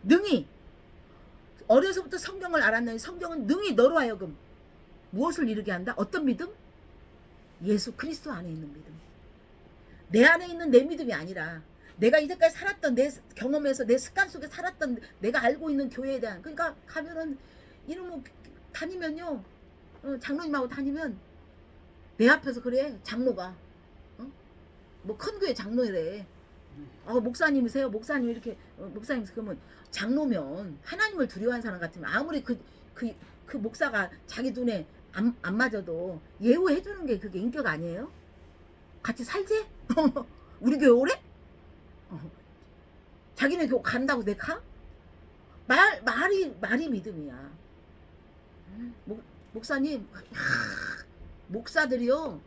능히 어려서부터 성경을 알았나니 성경은 능히 너로 하여금 무엇을 이루게 한다? 어떤 믿음? 예수 그리스도 안에 있는 믿음. 내 안에 있는 내 믿음이 아니라 내가 이제까지 살았던 내 경험에서 내 습관 속에 살았던 내가 알고 있는 교회에 대한 그러니까 가면은 이놈 다니면요 장로님하고 다니면 내 앞에서 그래 장로가 큰 교회 장로래. 목사님이세요? 목사님 이렇게 목사님 그러면 장로면 하나님을 두려워하는 사람 같으면 아무리 그 목사가 자기 눈에 안 맞아도 예우해 주는 게 그게 인격 아니에요? 같이 살지? 우리 교회 오래? 자기네 교회 간다고 내가? 말이 믿음이야. 목사님 목사들이요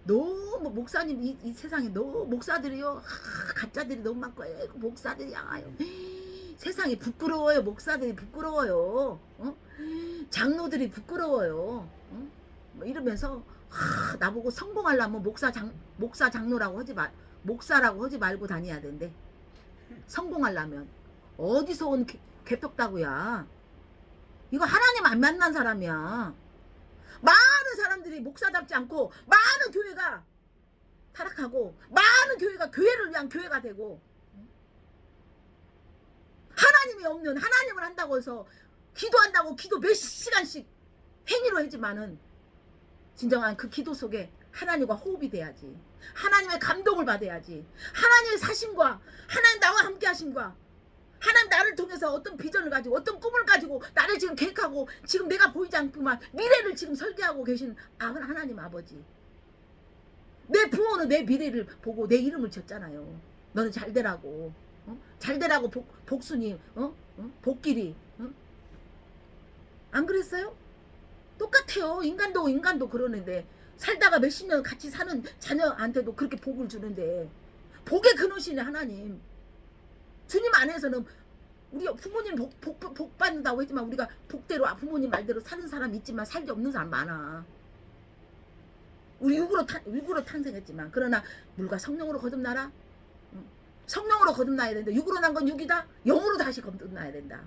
너무 목사님 이 세상에 너무 목사들이요 가짜들이 너무 많고 목사들이야 세상이 부끄러워요. 목사들이 부끄러워요. 장로들이 부끄러워요. 이러면서 나보고 성공하려면 목사 장로라고 목사라고 하지 말고 다녀야 된대. 성공하려면 어디서 온 개떡다구야. 이거 하나님 안 만난 사람이야. 많은 사람들이 목사답지 않고 많은 교회가 타락하고 많은 교회가 교회를 위한 교회가 되고 하나님이 없는 하나님을 한다고 해서 기도한다고 기도 몇 시간씩 행위로 하지만은 진정한 그 기도 속에 하나님과 호흡이 돼야지. 하나님의 감동을 받아야지. 하나님의 사심과 하나님 나와 함께 하심과 하나님 나를 통해서 어떤 비전을 가지고 어떤 꿈을 가지고 나를 지금 계획하고 지금 내가 보이지 않지만 미래를 지금 설계하고 계신 하나님 아버지. 내 부모는 내 미래를 보고 내 이름을 졌잖아요. 너는 잘되라고. 잘되라고 복순이 복길이 안 그랬어요? 똑같아요. 인간도 그러는데 살다가 몇십 년 같이 사는 자녀한테도 그렇게 복을 주는데 복의 근원이네 하나님. 주님 안에서는 우리 부모님 복 받는다고 했지만 우리가 복대로 부모님 말대로 사는 사람 있지만 살기 없는 사람 많아. 우리 육으로 탄생했지만 그러나 물과 성령으로 거듭나라. 성령으로 거듭나야 된다. 육으로 난 건 육이다. 영으로 다시 거듭나야 된다.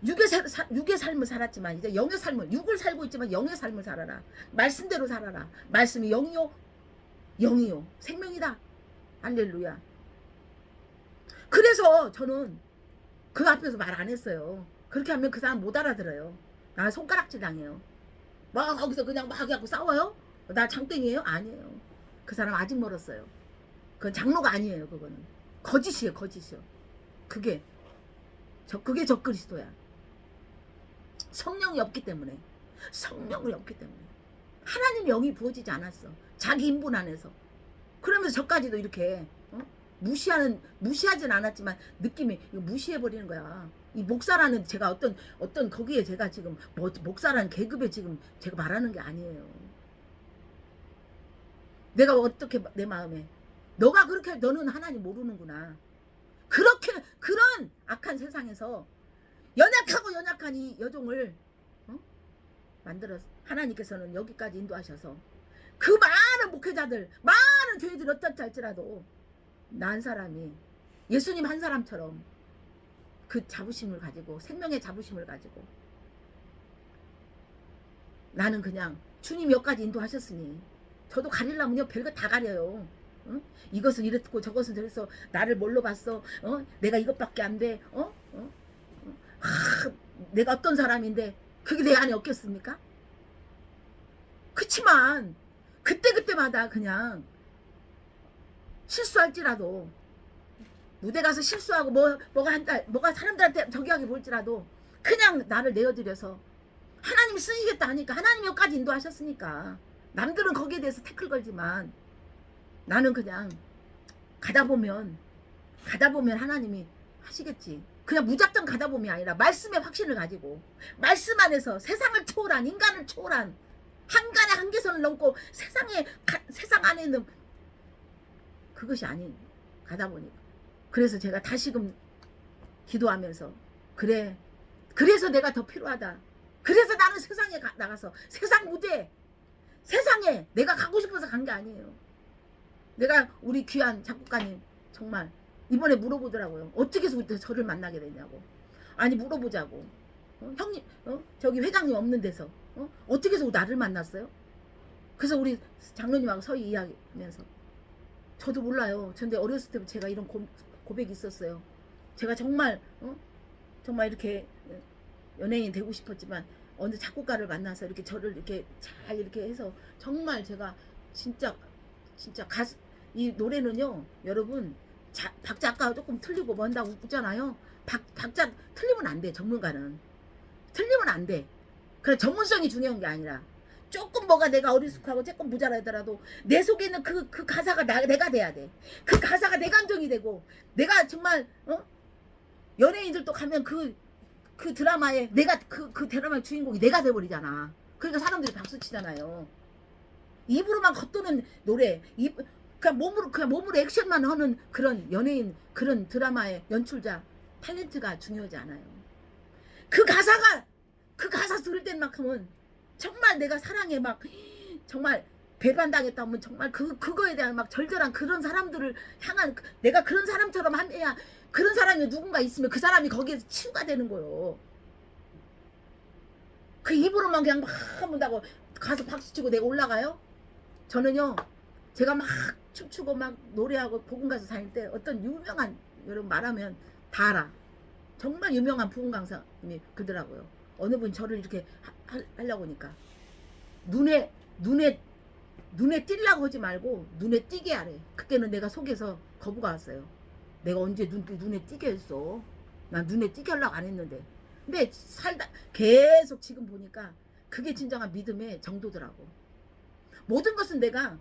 육의 삶을 살았지만 이제 영의 삶을 육을 살고 있지만 영의 삶을 살아라. 말씀대로 살아라. 말씀이 영이요 영이요 생명이다. 할렐루야. 그래서 저는 그 앞에서 말 안 했어요. 그렇게 하면 그 사람 못 알아들어요. 나 손가락질 당해요. 막 거기서 그냥 막 하고 싸워요? 나 장땡이에요? 아니에요. 그 사람 아직 멀었어요. 그건 장로가 아니에요. 그거는 거짓이에요. 거짓이요. 그게 적그리스도야. 성령이 없기 때문에. 성령이 없기 때문에. 하나님 영이 부어지지 않았어. 자기 인분 안에서. 그러면서 저까지도 이렇게 무시하진 않았지만 느낌이 이거 무시해버리는 거야. 이 목사라는 제가 어떤 거기에 제가 지금 목사라는 계급에 지금 제가 말하는 게 아니에요. 내가 어떻게 내 마음에 너가 그렇게 너는 하나님 모르는구나. 그렇게 그런 악한 세상에서 연약한 이 여종을 만들어서 하나님께서는 여기까지 인도하셔서 그 많은 목회자들 많은 교회들이 어떻다 할지라도 나 한 사람이 예수님 한 사람처럼 그 자부심을 가지고 생명의 자부심을 가지고 나는 그냥 주님 여기까지 인도하셨으니 저도 가리려면요 별거 다 가려요. 응? 이것은 이랬고 저것은 저랬어. 나를 뭘로 봤어? 내가 이것밖에 안 돼. 내가 어떤 사람인데 그게 내 안에 없겠습니까? 그치만 그때마다 그냥 실수할지라도 무대 가서 실수하고 뭐가 사람들한테 저기 하게 볼지라도 그냥 나를 내어드려서 하나님 쓰시겠다 하니까 하나님 여기까지 인도하셨으니까 남들은 거기에 대해서 태클 걸지만 나는 그냥 가다 보면 하나님이 하시겠지. 그냥 무작정 가다 보면 아니라 말씀의 확신을 가지고 말씀 안에서 세상을 초월한 인간을 초월한 한간의 한계선을 넘고 세상 안에 있는 그것이 아닌 가다 보니까 그래서 제가 다시금 기도하면서 그래서 내가 더 필요하다. 그래서 나는 세상에 나가서 세상 무대 세상에 내가 가고 싶어서 간 게 아니에요. 내가 우리 귀한 작곡가님 정말 이번에 물어보더라고요. 어떻게 해서 저를 만나게 되냐고. 아니 물어보자고. 형님 저기 회장님 없는 데서 어떻게 해서 나를 만났어요? 그래서 우리 장로님하고 서희 이야기하면서 저도 몰라요. 근데 어렸을 때부터 제가 이런 고백이 있었어요. 제가 정말 정말 이렇게 연예인이 되고 싶었지만 어느 작곡가를 만나서 이렇게 저를 이렇게 잘 이렇게 해서 정말 제가 진짜 이 노래는요 여러분 박자 아까 조금 틀리고 뭐 한다고 웃잖아요. 박자 틀리면 안 돼. 전문가는 틀리면 안 돼. 그래 전문성이 중요한 게 아니라 조금 뭐가 내가 어리숙하고 조금 모자라더라도 내 속에 있는 그 가사가 내가 돼야 돼. 그 가사가 내 감정이 되고 내가 정말 연예인들도 가면 그 드라마에 내가 그 드라마의 주인공이 내가 돼버리잖아. 그러니까 사람들이 박수 치잖아요. 입으로만 겉도는 노래 그냥 몸으로 액션만 하는 그런 연예인 그런 드라마의 연출자 탤런트가 중요하지 않아요. 그 가사 들을 때만큼은 정말 내가 사랑에 막 정말 배반당했다 하면 정말 그거에 대한 막 절절한 그런 사람들을 향한 내가 그런 사람처럼 해야 그런 사람이 누군가 있으면 그 사람이 거기에서 치유가 되는 거예요. 그 입으로만 그냥 막 한다고 가서 박수치고 내가 올라가요? 저는요 제가 막 춤추고 막 노래하고 복음 가서 다닐 때 어떤 유명한 여러분 말하면 다 알아. 정말 유명한 부흥 강사님이 그러더라고요. 어느 분이 저를 이렇게 하려고 하니까 눈에 띄려고 하지 말고 눈에 띄게 하래. 그때는 내가 속에서 거부가 왔어요. 내가 언제 눈에 띄게 했어. 난 눈에 띄게 하려고 안 했는데. 근데 살다 계속 지금 보니까 그게 진정한 믿음의 정도더라고. 모든 것은 내가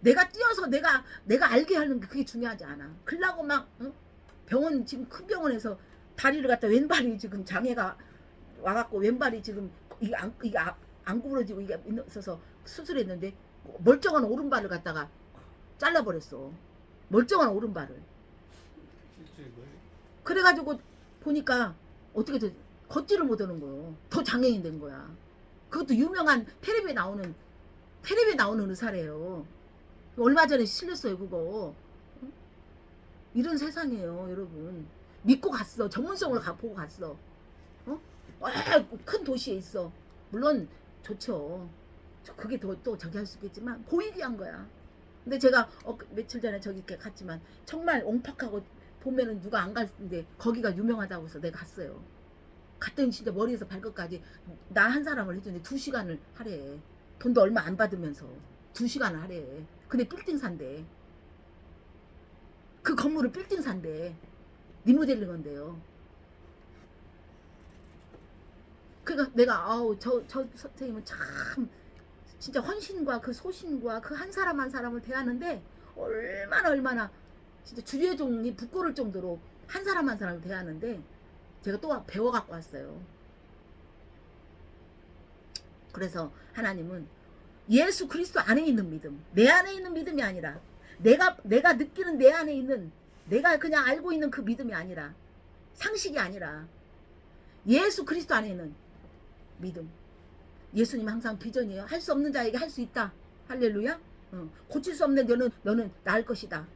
띄어서 내가 알게 하는 게 그게 중요하지 않아. 그러려고 막 병원 지금 큰 병원에서 다리를 갖다 왼발이 지금 장애가 와갖고 왼발이 지금 이게 안 구부러지고 이게 있어서 수술했는데 멀쩡한 오른발을 갖다가 잘라버렸어. 멀쩡한 오른발을. 그래가지고 보니까 어떻게 돼? 걷지를 못하는 거예요. 더 장애인 된 거야. 그것도 유명한 텔레비에 나오는 의사래요. 얼마 전에 실렸어요 그거. 이런 세상이에요 여러분. 믿고 갔어. 전문성을 보고 갔어. 큰 도시에 있어. 물론 좋죠. 그게 또 저기 할 수 있겠지만 보이게 한 거야. 근데 제가 며칠 전에 저기 이렇게 갔지만 정말 옹팍하고 보면은 누가 안 갔는데 거기가 유명하다고 해서 내가 갔어요. 갔더니 진짜 머리에서 발끝까지 나 한 사람을 해주는데 2시간을 하래. 돈도 얼마 안 받으면서 2시간을 하래. 근데 빌딩 산대. 그 건물을 빌딩 산대. 리모델링 한대요. 그러니까 내가 저 선생님은 참 진짜 헌신과 그 소신과 그 한 사람 한 사람을 대하는데 얼마나 진짜 주례종이 부끄러울 정도로 한 사람 한 사람을 대하는데 제가 또 배워 갖고 왔어요. 그래서 하나님은 예수 그리스도 안에 있는 믿음, 내 안에 있는 믿음이 아니라 내가 느끼는 내 안에 있는 내가 그냥 알고 있는 그 믿음이 아니라 상식이 아니라 예수 그리스도 안에 있는 믿음. 예수님 항상 비전이에요. 할 수 없는 자에게 할 수 있다. 할렐루야. 고칠 수 없는 너는 나을 것이다.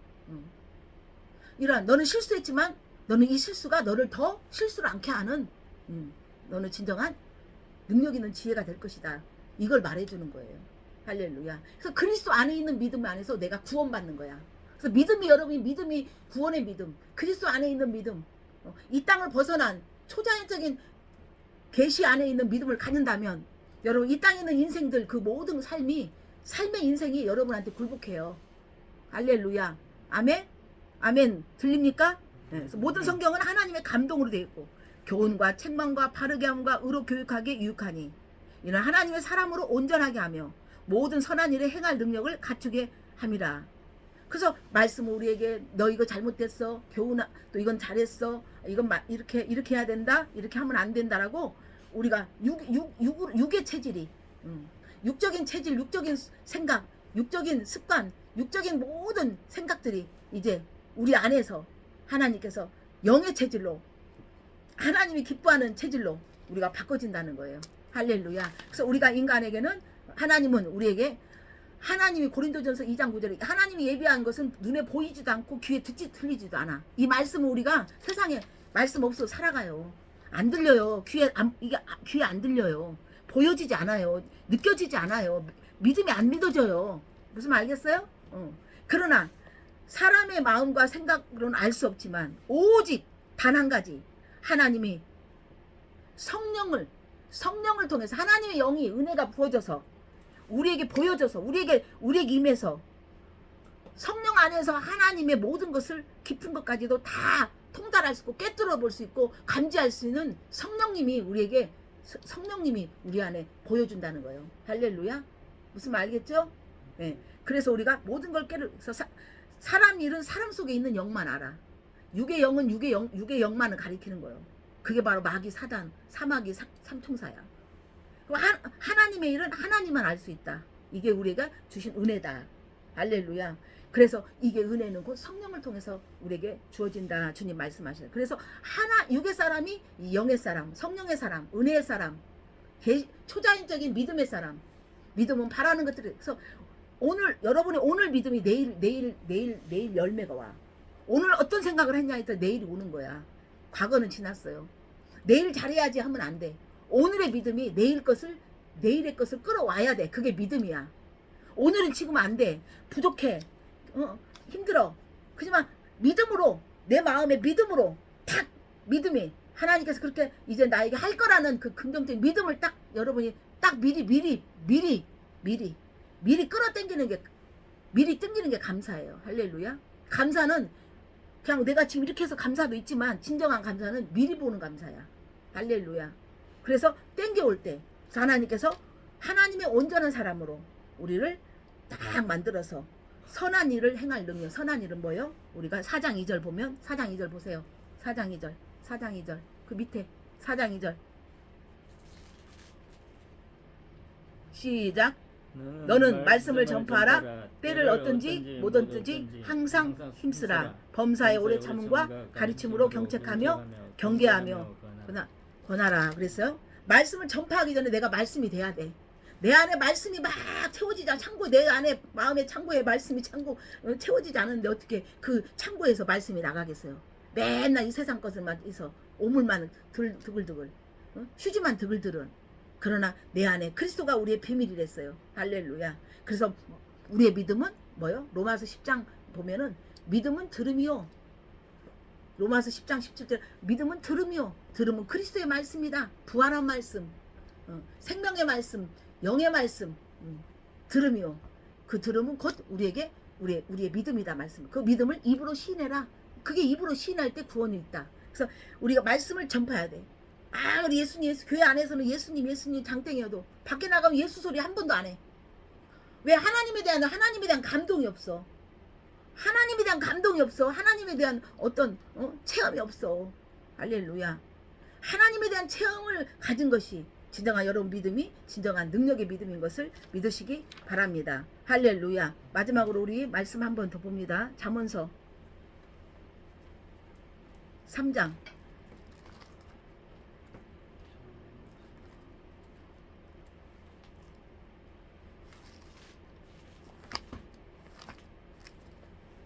이러한 너는 실수했지만 너는 이 실수가 너를 더 실수를 않게 하는 너는 진정한 능력 있는 지혜가 될 것이다. 이걸 말해주는 거예요. 할렐루야. 그래서 그리스도 안에 있는 믿음 안에서 내가 구원받는 거야. 그래서 믿음이 여러분이 믿음이 구원의 믿음, 그리스도 안에 있는 믿음, 이 땅을 벗어난 초자연적인 계시 안에 있는 믿음을 갖는다면 여러분 이 땅에 있는 인생들 그 모든 삶의 인생이 여러분한테 굴복해요. 할렐루야. 아멘. 아멘. 들립니까? 네. 그래서 모든 성경은 하나님의 감동으로 되어 있고 교훈과 책망과 바르게 함과 의로 교육하게 유익하니 이는 하나님의 사람으로 온전하게 하며 모든 선한 일에 행할 능력을 갖추게 함이라. 그래서 말씀은 우리에게 너 이거 잘못됐어. 교훈아 또 이건 잘했어. 이건 이렇게 해야 된다. 이렇게 하면 안 된다라고 우리가 육의 체질이 육적인 체질, 육적인 생각, 육적인 습관, 육적인 모든 생각들이 이제 우리 안에서 하나님께서 영의 체질로 하나님이 기뻐하는 체질로 우리가 바꿔진다는 거예요. 할렐루야. 그래서 우리가 인간에게는 하나님은 우리에게 하나님이 고린도전서 2장 9절에 하나님이 예비한 것은 눈에 보이지도 않고 귀에 들리지도 않아. 이 말씀은 우리가 세상에 말씀 없어도 살아가요. 안 들려요. 귀에 안 들려요. 보여지지 않아요. 느껴지지 않아요. 믿음이 안 믿어져요. 무슨 말 알겠어요? 그러나 사람의 마음과 생각으로는 알 수 없지만 오직 단 한 가지 하나님이 성령을 통해서 하나님의 영이 은혜가 부어져서 우리에게 보여져서 우리에게 임해서 성령 안에서 하나님의 모든 것을 깊은 것까지도 다 통달할 수 있고 꿰뚫어 볼 수 있고 감지할 수 있는 성령님이 우리 안에 보여준다는 거예요. 할렐루야. 무슨 말 알겠죠? 네. 그래서 우리가 모든 걸 사람 일은 사람 속에 있는 영만 알아. 육의 영은 육의 영만을 가리키는 거예요. 그게 바로 마귀 사단, 사마귀 삼총사야. 하나님의 일은 하나님만 알 수 있다. 이게 우리가 주신 은혜다. 할렐루야. 그래서 이게 은혜는 곧 성령을 통해서 우리에게 주어진다. 주님 말씀하시는. 그래서 육의 사람이 영의 사람, 성령의 사람, 은혜의 사람, 초자연적인 믿음의 사람. 믿음은 바라는 것들이. 그래서 여러분의 오늘 믿음이 내일 열매가 와. 오늘 어떤 생각을 했냐에 따라 내일이 오는 거야. 과거는 지났어요. 내일 잘해야지 하면 안 돼. 오늘의 믿음이 내일의 것을 끌어와야 돼. 그게 믿음이야. 오늘은 지금 안 돼. 부족해. 힘들어. 그지만 믿음으로 내 마음의 믿음으로 탁 믿음이 하나님께서 그렇게 이제 나에게 할 거라는 그 긍정적인 믿음을 딱 여러분이 딱 미리 끌어당기는 게 미리 땡기는 게 감사예요. 할렐루야. 감사는 그냥 내가 지금 이렇게 해서 감사도 있지만 진정한 감사는 미리 보는 감사야. 할렐루야. 그래서 땡겨올 때 하나님께서 하나님의 온전한 사람으로 우리를 딱 만들어서 선한 일을 행할 능력. 선한 일은 뭐예요? 우리가 4장 2절 보면 4장 2절 보세요. 4장 2절 그 밑에 4장 2절 시작. 너는 말씀을 전파하라. 때를 얻든지 못 얻든지 항상 힘쓰라. 범사의 오래 참음과 가르침으로 경책하며 경계하며 권하라. 그랬어요. 말씀을 전파하기 전에 내가 말씀이 돼야 돼. 내 안에 말씀이 막 채워지지 않아. 창고 내 안에 마음의 창고에 말씀이 채워지지 않는데 어떻게 그 창고에서 말씀이 나가겠어요. 맨날 이 세상 것을만 있어 오물만 드글드글 휴지만 드글드글. 그러나 내 안에 그리스도가 우리의 비밀이랬어요. 할렐루야. 그래서 우리의 믿음은 뭐요? 로마서 10장 보면은 믿음은 들음이요. 로마서 10장 17절 믿음은 들음이요. 들음은 그리스도의 말씀이다. 부활한 말씀, 생명의 말씀, 영의 말씀, 들음이요. 그 들음은 곧 우리에게 우리의 믿음이다. 말씀. 그 믿음을 입으로 시인해라. 그게 입으로 시인할 때 구원이 있다. 그래서 우리가 말씀을 전파해야 돼. 아, 우리 예수님, 교회 안에서는 예수님 장땡이어도 밖에 나가면 예수 소리 한 번도 안 해. 왜? 하나님에 대한 감동이 없어. 하나님에 대한 감동이 없어. 하나님에 대한 어떤 체험이 없어. 할렐루야. 하나님에 대한 체험을 가진 것이 진정한 여러분 믿음이 진정한 능력의 믿음인 것을 믿으시기 바랍니다. 할렐루야. 마지막으로 우리 말씀 한 번 더 봅니다. 잠언서 3장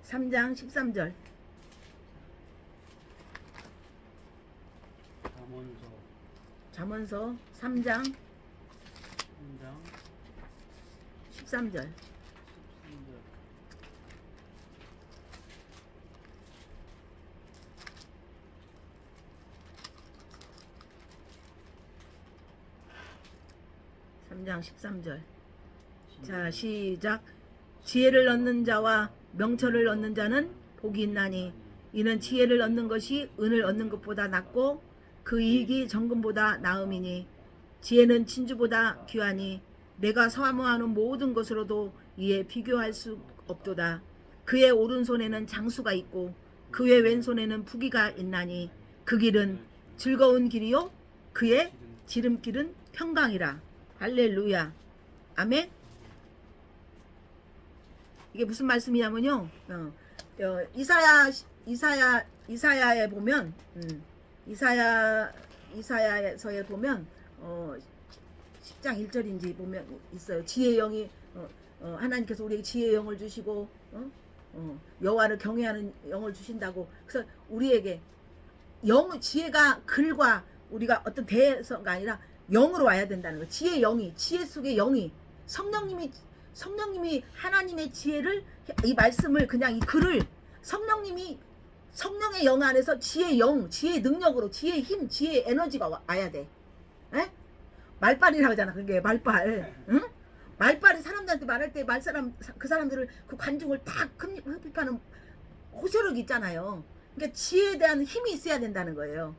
3장 13절. 잠언서 3장 13절. 장 13절. 자, 시작. 지혜를 얻는 자와 명철을 얻는 자는 복이 있나니 이는 지혜를 얻는 것이 은을 얻는 것보다 낫고 그 이익이 정금보다 나음이니 지혜는 진주보다 귀하니 내가 사모하는 모든 것으로도 이에 비교할 수 없도다. 그의 오른손에는 장수가 있고 그의 왼손에는 부귀가 있나니 그 길은 즐거운 길이요 그의 지름길은 평강이라. 할렐루야. 아멘. 이게 무슨 말씀이냐면요. 이사야에 보면 이사야서에 보면 10장 1절인지 보면 있어요. 지혜의 영이 하나님께서 우리에게 지혜의 영을 주시고 여호와를 경외하는 영을 주신다고. 그래서 우리에게 지혜가 글과 우리가 어떤 대해서가 아니라 영으로 와야 된다는 거예요. 지혜 영이, 지혜 속의 영이 성령님이 하나님의 지혜를, 이 말씀을, 그냥 이 글을 성령의 영 안에서 지혜의 영, 지혜의 능력으로, 지혜의 힘, 지혜의 에너지가 와야 돼. 에? 말빨이라고 하잖아. 그게 말빨. 응? 말빨이 사람들한테 말할 때 그 사람들을 그 관중을 딱 흡입하는 호소력이 있잖아요. 그러니까 지혜에 대한 힘이 있어야 된다는 거예요.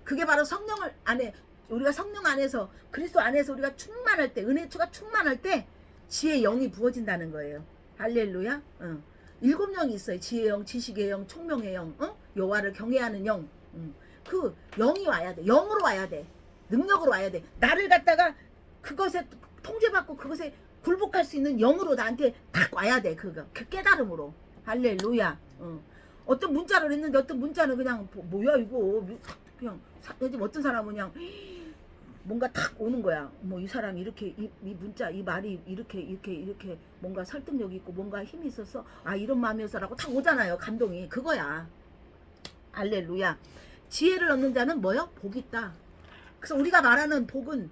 그게 바로 성령을 안에, 우리가 성령 안에서, 그리스도 안에서 우리가 충만할 때, 은혜추가 충만할 때 지혜의 영이 부어진다는 거예요. 할렐루야. 7영이 있어요. 지혜의 영, 지식의 영, 총명의 영, 여호와를 경외하는 영. 그 영이 와야 돼. 영으로 와야 돼. 능력으로 와야 돼. 나를 갖다가 그것에 통제받고 그것에 굴복할 수 있는 영으로 나한테 딱 와야 돼. 그 깨달음으로. 할렐루야. 어떤 문자를 했는데 어떤 문자는 그냥 뭐야 이거 그냥 요즘 어떤 사람은 그냥 뭔가 탁 오는 거야. 뭐 이 사람이 이렇게 이 문자 이 말이 이렇게 뭔가 설득력이 있고 뭔가 힘이 있어서 아 이런 마음이었어라고 탁 오잖아요. 감동이 그거야. 할렐루야. 지혜를 얻는 자는 뭐요? 복이 있다. 그래서 우리가 말하는 복은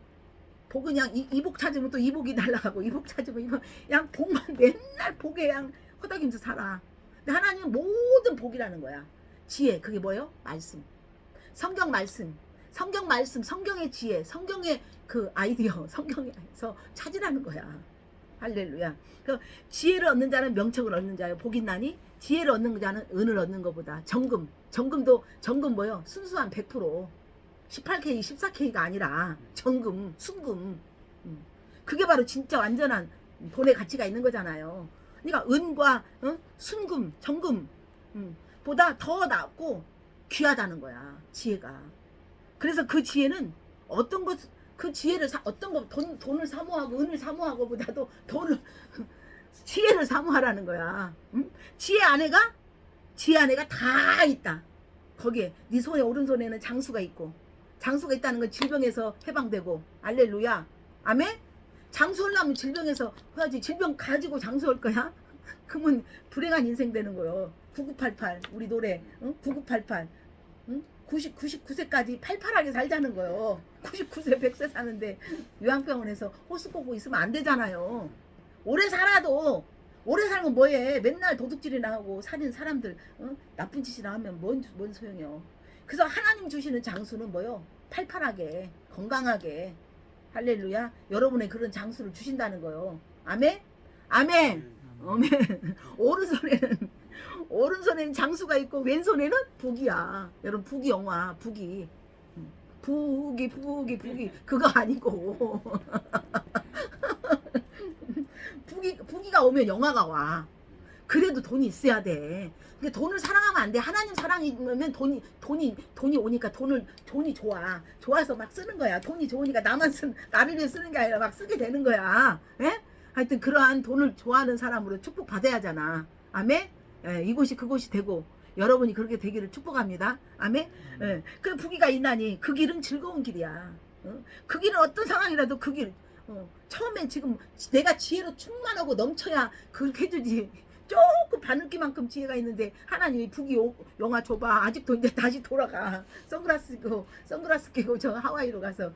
그냥 이복 찾으면 또 이복이 날아가고 이복 찾으면 이거 그냥 복만 맨날 복에 그냥 허덕이면서 살아. 근데 하나님은 모든 복이라는 거야. 지혜 그게 뭐예요? 말씀. 성경 말씀. 성경의 지혜, 성경의 그 아이디어, 성경에서 찾으라는 거야. 할렐루야. 그 지혜를 얻는 자는 명철을 얻는 자예요. 복이 있나니 지혜를 얻는 자는 은을 얻는 것보다 정금 뭐요? 순수한 100%. 18K, 14K가 아니라 정금, 순금. 그게 바로 진짜 완전한 돈의 가치가 있는 거잖아요. 그러니까 은과 순금, 정금 보다 더 낫고 귀하다는 거야. 지혜가. 그래서 그 지혜는 어떤 것, 그 지혜를 어떤 거 돈을 사모하고 은을 사모하고보다도 돈을 지혜를 사모하라는 거야. 응? 지혜 안에가 다 있다. 거기에 네 손에 오른손에는 장수가 있고, 장수가 있다는 건 질병에서 해방되고. 알렐루야. 아멘. 장수하려면 질병에서 해야지. 질병 가지고 장수할 거야? 그러면 불행한 인생 되는 거요. 9988 우리 노래, 응? 9988 응? 99세까지 팔팔하게 살자는 거요. 99세 100세 사는데 요양병원에서 호스 보고 있으면 안 되잖아요. 오래 살아도, 오래 살면 뭐해. 맨날 도둑질이나 하고 살인 사람들, 응? 나쁜 짓이나 하면 뭔 소용이요. 그래서 하나님 주시는 장수는 뭐요? 팔팔하게 건강하게. 할렐루야. 여러분의 그런 장수를 주신다는 거요. 아멘. 아멘. 아멘. 오른손에는 장수가 있고 왼손에는 북이야. 여러분 북이 영화 북이. 북이 그거 아니고 북이가 오면 영화가 와. 그래도 돈이 있어야 돼. 근데 돈을 사랑하면 안 돼. 하나님 사랑이면 돈이 오니까 돈이 좋아서 막 쓰는 거야. 돈이 좋으니까 나를 위해 쓰는 게 아니라 막 쓰게 되는 거야. 예? 하여튼 그러한 돈을 좋아하는 사람으로 축복 받아야 하잖아. 아멘. 예, 이곳이 그곳이 되고 여러분이 그렇게 되기를 축복합니다. 아멘. 예, 그 부귀가 있나니 그 길은 즐거운 길이야. 그 길은 어떤 상황이라도 그 길, 처음에 지금 내가 지혜로 충만하고 넘쳐야 그렇게 해주지. 조금 바늘기만큼 지혜가 있는데 하나님이 부귀 영화 줘봐. 아직도 이제 다시 돌아가. 선글라스 끼고 저 하와이로 가서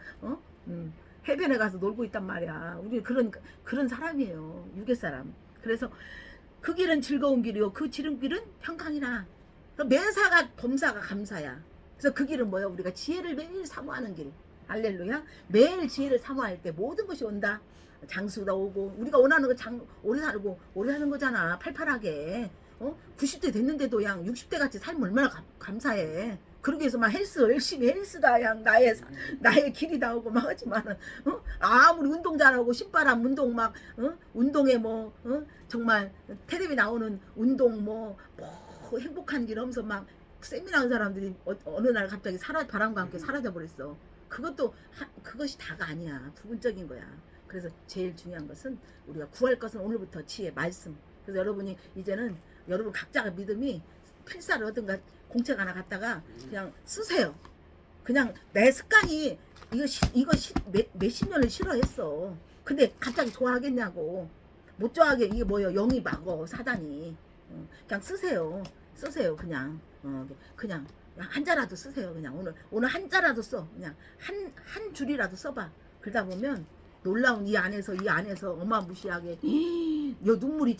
해변에 가서 놀고 있단 말이야. 우리 그런 사람이에요. 유괴 사람. 그래서 그 길은 즐거운 길이요. 그 지름길은 평강이라. 매사가 범사가 감사야. 그래서 그 길은 뭐야? 우리가 지혜를 매일 사모하는 길. 할렐루야. 매일 지혜를 사모할 때 모든 것이 온다. 장수가 오고 우리가 원하는 거 오래 살고 오래 사는 거잖아. 팔팔하게. 90대 됐는데도 양 60대 같이 살면 얼마나 감사해. 그러기 위해서 막 열심히 헬스다 양 나의 길이 나오고 막 하지만은 아무리 운동 잘하고 신바람 운동 막 운동에 뭐 정말 텔레비 나오는 운동 뭐 행복한 길 하면서 막 세미나 한 사람들이 어느 날 갑자기 바람과 함께 사라져 버렸어. 그것이 다가 아니야. 부분적인 거야. 그래서 제일 중요한 것은 우리가 구할 것은 오늘부터 지혜 말씀. 그래서 여러분이 이제는 여러분 각자가 믿음이 필사를 얻은가 공책 하나 갖다가 그냥 쓰세요. 그냥 내 습관이 이거 몇십 년을 싫어했어. 근데 갑자기 좋아하겠냐고. 못 좋아하게. 이게 뭐예요? 영이 막어 사단이. 그냥 쓰세요. 그냥 그냥 한 자라도 쓰세요. 그냥 오늘 한 자라도 써. 그냥 한 줄이라도 써봐. 그러다 보면 놀라운 이 안에서 어마무시하게 요 눈물이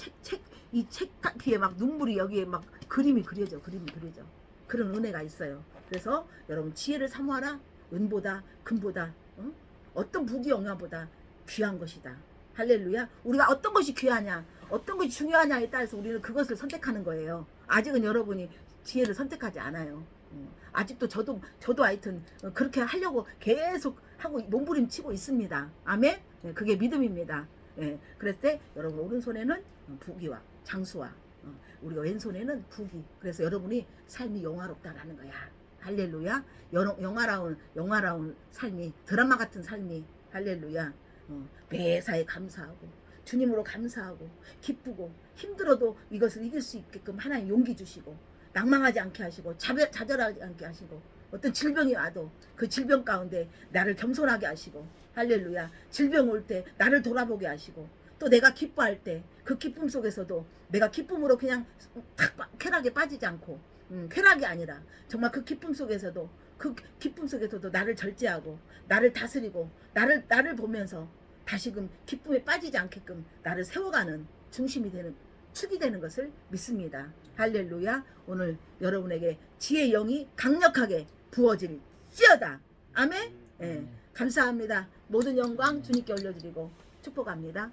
이 책가피에 막 눈물이 여기에 막 그림이 그려져. 그런 은혜가 있어요. 그래서 여러분 지혜를 사모하라. 은보다 금보다 어떤 부귀 영화보다 귀한 것이다. 할렐루야. 우리가 어떤 것이 귀하냐, 어떤 것이 중요하냐에 따라서 우리는 그것을 선택하는 거예요. 아직은 여러분이 지혜를 선택하지 않아요. 아직도 저도 하여튼 그렇게 하려고 계속 하고 몸부림치고 있습니다. 아멘. 네, 그게 믿음입니다. 네, 그랬을 때 여러분 오른손에는 부귀와 장수와 우리가 왼손에는 부귀. 그래서 여러분이 삶이 영화롭다라는 거야. 할렐루야. 영화로운 삶이, 드라마 같은 삶이. 할렐루야. 매사에 감사하고 주님으로 감사하고 기쁘고 힘들어도 이것을 이길 수 있게끔 하나님 용기 주시고 낭망하지 않게 하시고 좌절하지 않게 하시고 어떤 질병이 와도 그 질병 가운데 나를 겸손하게 하시고 할렐루야. 질병 올 때 나를 돌아보게 하시고 또 내가 기뻐할 때 그 기쁨 속에서도 내가 기쁨으로 그냥 쾌락에 빠지지 않고 쾌락이 아니라 정말 그 기쁨 속에서도 나를 절제하고 나를 다스리고 나를 보면서 다시금 기쁨에 빠지지 않게끔 나를 세워가는 중심이 되는 축이 되는 것을 믿습니다. 할렐루야. 오늘 여러분에게 지혜의 영이 강력하게 부어질지어다. 아멘. 예, 감사합니다. 모든 영광 주님께 올려드리고 축복합니다.